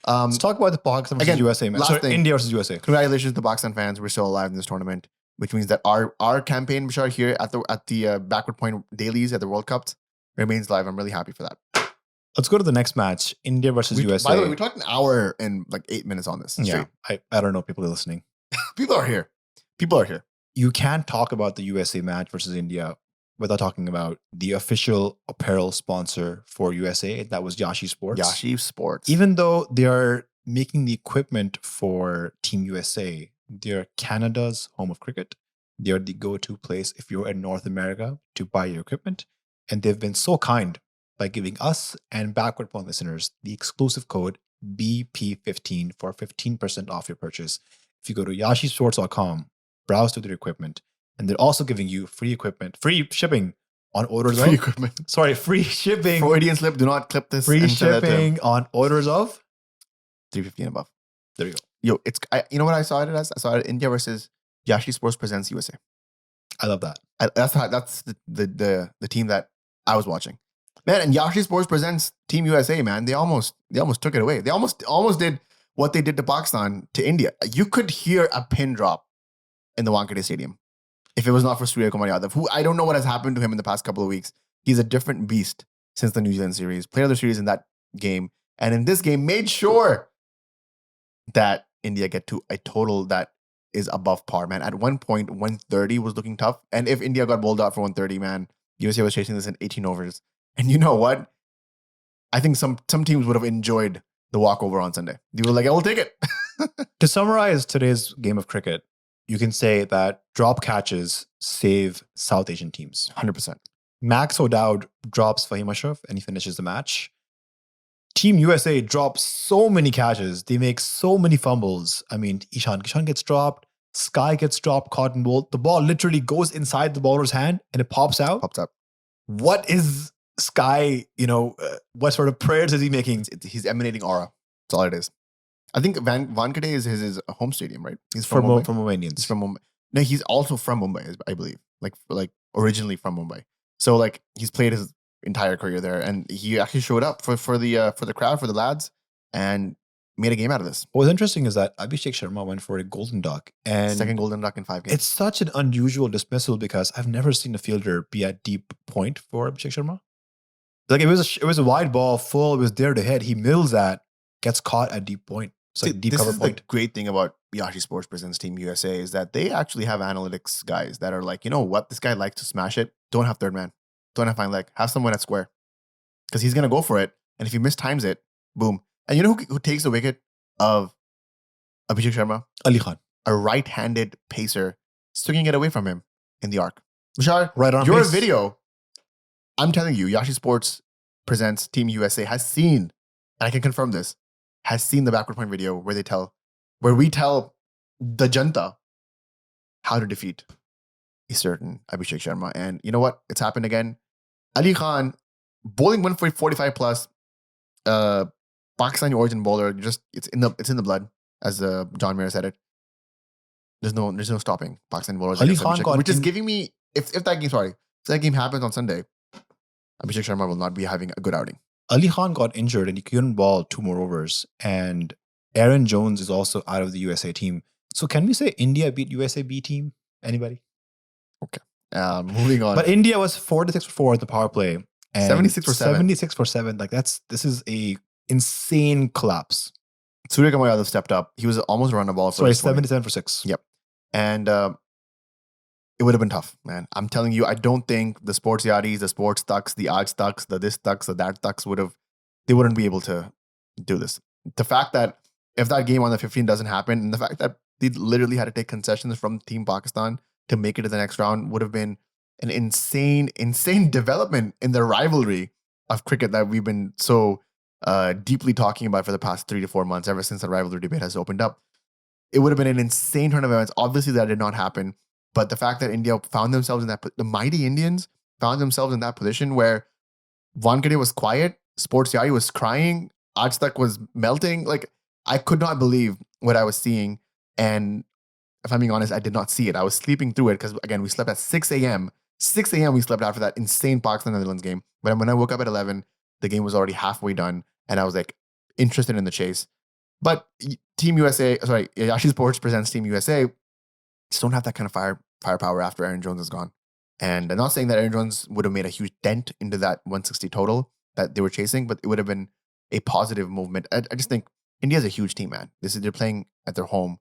Let's talk about the Pakistan versus USA match. Sorry, India versus USA. Congratulations to Pakistan fans. We're still alive in this tournament, which means that our campaign, Bashar, here at the Backward Point dailies at the World Cups remains live. I'm really happy for that. Let's go to the next match, India versus USA. By the way, we talked an hour and like 8 minutes on this. Yeah, I don't know. People are listening. People are here. You can't talk about the USA match versus India without talking about the official apparel sponsor for USA. That was Yashi Sports. Yashi Sports. Even though they are making the equipment for Team USA, they're Canada's home of cricket. They're the go-to place if you're in North America to buy your equipment. And they've been so kind by giving us and Backward Point listeners the exclusive code BP15 for 15% off your purchase. If you go to yashisports.com, browse through their equipment, and they're also giving you free shipping on orders free shipping. Freudian slip. Do not clip this. Free shipping on orders of $350 and above. There you go. Yo, you know what I saw it as? I saw it India versus Yashi Sports presents USA. I love that. That's the team that I was watching. Man, and Yashi Sports presents Team USA, man. They almost took it away. They almost did what they did to Pakistan to India. You could hear a pin drop in the Wankhede Stadium if it was not for Surya Kumar Yadav, who I don't know what has happened to him in the past couple of weeks. He's a different beast since the New Zealand series. Played other series in that game, and in this game made sure that India get to a total that is above par, man. At one point, 130 was looking tough. And if India got bowled out for 130, man, USA was chasing this in 18 overs. And you know what? I think some teams would have enjoyed the walkover on Sunday. They were like, I will take it. To summarize today's game of cricket, you can say that drop catches save South Asian teams. 100%. Max O'Dowd drops Faheem Ashraf and he finishes the match. Team USA drops so many catches. They make so many fumbles. I mean, Kishan gets dropped. Sky gets dropped, cotton ball. The ball literally goes inside the bowler's hand and it pops out. Pops up. What is Sky, what sort of prayers is he making? He's emanating aura. That's all it is. I think Wankhede is his home stadium, right? He's From from Mumbai. Mumbai Indians. He's from Mumbai. No, he's also from Mumbai, I believe. Like originally from Mumbai. So like he's played his entire career there, and he actually showed up for the crowd, for the lads, and made a game out of this. What was interesting is that Abhishek Sharma went for a golden duck, and Second golden duck in 5 games. it's such an unusual dismissal because I've never seen a fielder be at deep point for Abhishek Sharma. Like it was a wide ball, full. It was there to hit. He mills that, gets caught at deep point. It's like deep this cover is point. the great thing about Yashi Sports Presents Team USA is that they actually have analytics guys that are like, you know what, this guy likes to smash it. Don't have third man. Don't have fine leg. Have someone at square. Because he's gonna go for it. And if he mistimes it, boom. And you know who takes the wicket of Abhishek Sharma? Ali Khan. A right-handed pacer swinging it away from him in the arc. Vishal, Right on your pace. video, I'm telling you, Yashi Sports Presents Team USA has seen, and I can confirm this, has seen the backward point video where we tell the Janta how to defeat a certain Abhishek Sharma. And you know what? It's happened again. Ali Khan, bowling 145 plus, Pakistani origin bowler, it's in the blood, as John Mayer said it. There's no stopping Pakistani bowlers. Ali against Khan Abhishek, got which is giving me, if that game happens on Sunday, Abhishek Sharma will not be having a good outing. Ali Khan got injured and he couldn't bowl 2 more overs. And Aaron Jones is also out of the USA team. So can we say India beat USA B team? Anybody? Moving on. But India was 4-6 for 4 at the power play. And 76 for 7. 76 for 7. Like this is a insane collapse. Surya Kumar Yadav stepped up. He was almost run a ball. Sorry, 77 for 6. Yep. And it would have been tough, man. I'm telling you, I don't think the sports yadis, the sports tucks, the Aaj tucks, the this tucks, the that tucks they wouldn't be able to do this. The fact that if that game on the 15 doesn't happen, and the fact that they literally had to take concessions from Team Pakistan to make it to the next round would have been an insane development in the rivalry of cricket that we've been so deeply talking about for the past 3 to 4 months, ever since the rivalry debate has opened up. It would have been an insane turn of events. Obviously, that did not happen. But the fact that India found themselves in the mighty Indians found themselves in that position where Wankhede was quiet, Sports Yadi was crying, Aaj Tak was melting. Like, I could not believe what I was seeing. And if I'm being honest, I did not see it. I was sleeping through it because, again, we slept at 6 a.m. 6 a.m. we slept after that insane Pakistan-Netherlands game. But when I woke up at 11, the game was already halfway done. And I was like interested in the chase. But Yashi Sports Presents Team USA just don't have that kind of firepower after Aaron Jones is gone. And I'm not saying that Aaron Jones would have made a huge dent into that 160 total that they were chasing, but it would have been a positive movement. I just think India's a huge team, man. They're playing at their home,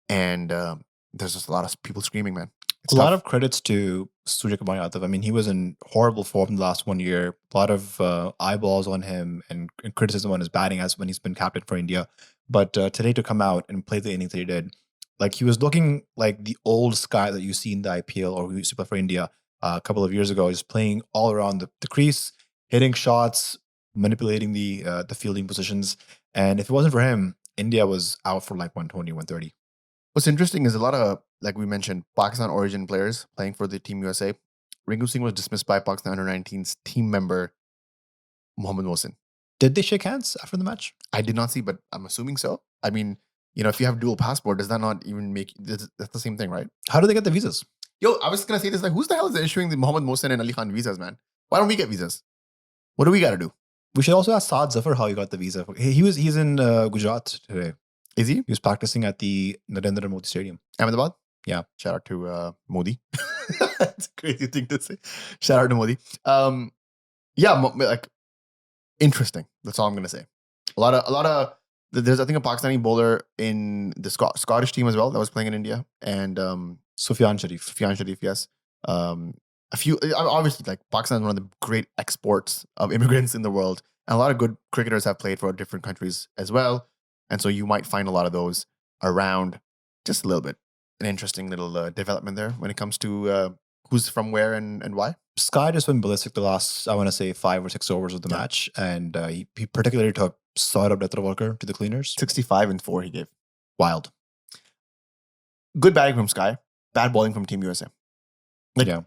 and there's just a lot of people screaming, man. It's a tough. lot of credits to Surya Kumar Yadav. I mean, he was in horrible form the last 1 year. A lot of eyeballs on him and criticism on his batting as when he's been captain for India. But today to come out and play the innings that he did, like he was looking like the old Sky that you see in the IPL or who used to play for India a couple of years ago. He's playing all around the crease, hitting shots, manipulating the fielding positions. And if it wasn't for him, India was out for like 120, 130. What's interesting is a lot of, like we mentioned, Pakistan origin players playing for the Team USA. Rinku Singh was dismissed by Pakistan Under-19's team member, Mohammad Mohsin. Did they shake hands after the match? I did not see, but I'm assuming so. I mean, if you have dual passport, does that not even make... That's the same thing, right? How do they get the visas? Yo, I was going to say this, like, who's the hell is issuing the Mohammad Mohsin and Ali Khan visas, man? Why don't we get visas? What do we got to do? We should also ask Saad Zafar how he got the visa. He's in Gujarat today. Is he? He was practicing at the Narendra Modi Stadium. Ahmedabad? Yeah. Shout out to Modi. That's a crazy thing to say. Shout out to Modi. Interesting. That's all I'm going to say. A lot of there's, I think, a Pakistani bowler in the Scottish team as well that was playing in India. And Sufyan Sharif, yes. A few, obviously, like, Pakistan is one of the great exports of immigrants in the world. And a lot of good cricketers have played for different countries as well. And so you might find a lot of those around, just a little bit. An interesting little development there when it comes to who's from where and why. Sky just went ballistic the last, I want to say, 5 or 6 overs of the match. And he particularly took Saurabh Netravalkar to the cleaners. 65 and 4 he gave. Wild. Good batting from Sky. Bad bowling from Team USA. Yeah.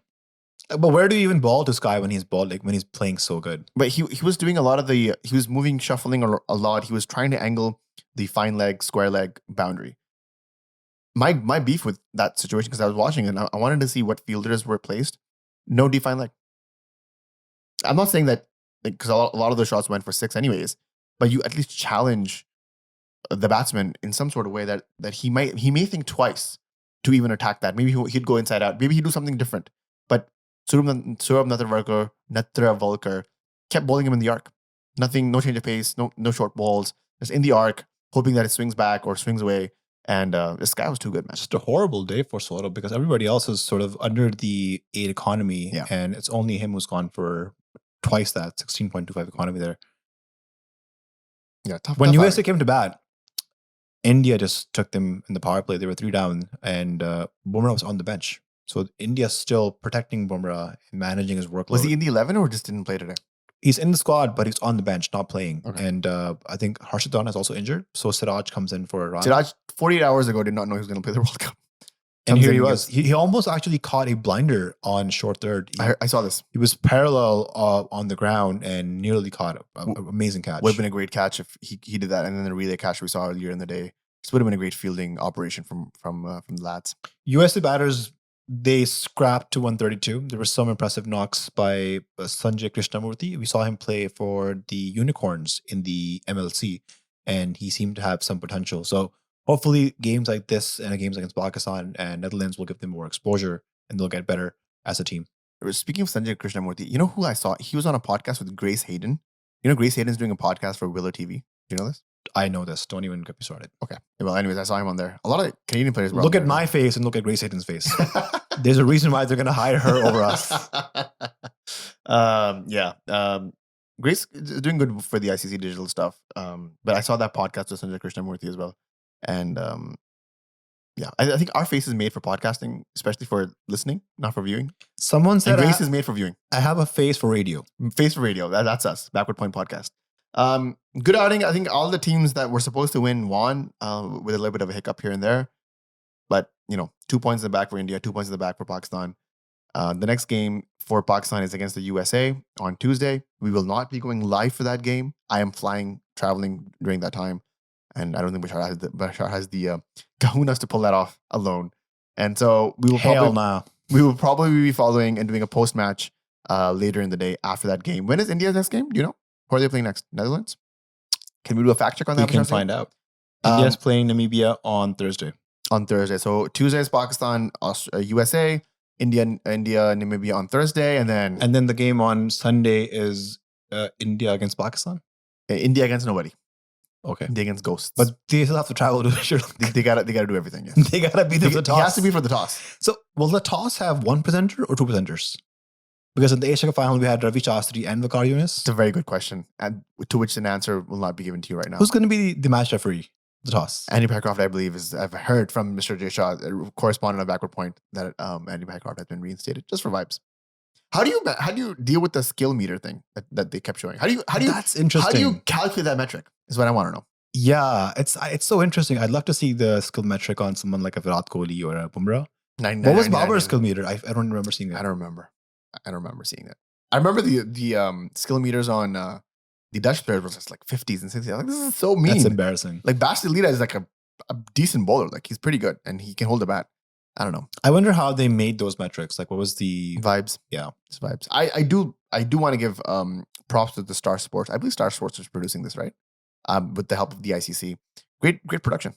But where do you even ball to Sky when he's when he's playing so good? But he was doing a lot of he was moving, shuffling a lot. He was trying to angle the fine leg, square leg boundary. My beef with that situation, because I was watching it and I wanted to see what fielders were placed. No define leg. I'm not saying that because a lot of the shots went for 6 anyways, but you at least challenge the batsman in some sort of way that he may think twice to even attack that. Maybe he'd go inside out. Maybe he'd do something different. But Surab Natharavalkar kept bowling him in the arc. Nothing, no change of pace, no short balls, just in the arc, hoping that it swings back or swings away. And this guy was too good, man. Just a horrible day for Swarup because everybody else is sort of under the 8 economy, Yeah. and it's only him who's gone for twice that 16.25 economy there. Yeah, tough. When tough USA outing. came to bat, India just took them in the power play. They were 3 down, and Bumrah was on the bench. So India's still protecting Bumrah and managing his workload. Was he in the 11 or just didn't play today? He's in the squad, but he's on the bench, not playing. Okay. And I think Harshit Dhwan is also injured. So Siraj comes in for a run. Siraj 48 hours ago did not know he was going to play the World Cup. And Comes here in he and was. He almost actually caught a blinder on short third. I saw this. He was parallel on the ground and nearly caught it. Amazing catch. Would have been a great catch if he did that, and then the relay catch we saw earlier in the day. This would have been a great fielding operation from the lads. USA batters, they scrapped to 132. There were some impressive knocks by Sanjay Krishnamurthy. We saw him play for the Unicorns in the MLC, and he seemed to have some potential. So hopefully games like this and games against Pakistan and Netherlands will give them more exposure and they'll get better as a team. Speaking of Sanjay Krishnamurthy, you know who I saw? He was on a podcast with Grace Hayden. You know Grace Hayden's doing a podcast for Willow TV. Do you know this? I know this. Don't even get me started. Okay. Well, anyways, I saw him on there. A lot of Canadian players were Look on at my face and look at Grace Hayden's face. There's a reason why they're going to hire her over us. Grace is doing good for the ICC digital stuff. But I saw that podcast with Sanjay Krishnamurthy as well. And I think our face is made for podcasting, especially for listening, not for viewing. Someone said and Grace is made for viewing. I have a face for radio. Face for radio. That's us. Backward Point Podcast. Good outing. I think all the teams that were supposed to win won, with a little bit of a hiccup here and there. But, 2 points in the back for India, 2 points in the back for Pakistan. The next game for Pakistan is against the USA on Tuesday. We will not be going live for that game. I am traveling during that time. And I don't think Bashar has the kahunas to pull that off alone. And so we will probably be following and doing a post-match later in the day after that game. When is India's next game? Do you know? Who are they playing next? Netherlands? Can we do a fact check on that? We can find out. India's playing Namibia on Thursday. So Tuesday is Pakistan, USA, India, Namibia on Thursday, and then the game on Sunday is India against Pakistan. India against nobody. Okay, India against ghosts. But they still have to travel to Sri Lanka. They gotta do everything. Yes. They gotta be there for the toss. It has to be for the toss. So will the toss have 1 presenter or 2 presenters? Because in the Asia Cup final we had Ravi Shastri and Vakar Yunus. It's a very good question, and to which an answer will not be given to you right now. Who's going to be the match referee? The toss. Andy Pycroft, I believe, I've heard from Mr. Jay Shah, correspondent of Backward Point, that Andy Pycroft has been reinstated just for vibes. How do you deal with the skill meter thing that they kept showing? That's interesting. How do you calculate that metric? Is what I want to know. Yeah, it's so interesting. I'd love to see the skill metric on someone like a Virat Kohli or a Bumrah. What was Babar's skill meter? I don't remember seeing that. I don't remember seeing that. I remember the skill meters on the Dutch players was just like 50s and 60s. I'm like, this is so mean. That's embarrassing. Like Bastille is like a decent bowler. Like he's pretty good and he can hold a bat. I don't know. I wonder how they made those metrics. Like what was the vibes? Yeah, it's vibes. I do want to give props to the Star Sports. I believe Star Sports is producing this, right? With the help of the ICC. Great production.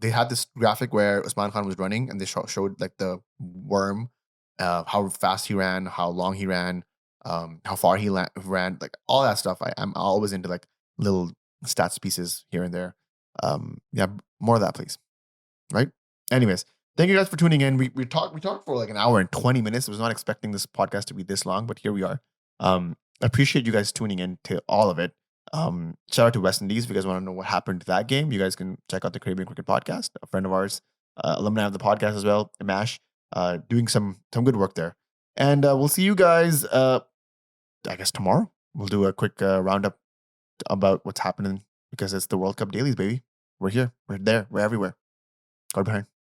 They had this graphic where Usman Khan was running and they showed like the worm, how fast he ran, how long he ran, how far he ran, like all that stuff. I'm always into like little stats pieces here and there. More of that, please. Right? Anyways, thank you guys for tuning in. We talked for like an hour and 20 minutes. I was not expecting this podcast to be this long, but here we are. I appreciate you guys tuning in to all of it. Shout out to West Indies. If you guys want to know what happened to that game, you guys can check out the Caribbean Cricket Podcast. A friend of ours, alumni of the podcast as well, Mash, doing some good work there. And we'll see you guys, I guess tomorrow. We'll do a quick roundup about what's happening because it's the World Cup dailies, baby. We're here. We're there. We're everywhere. Go behind.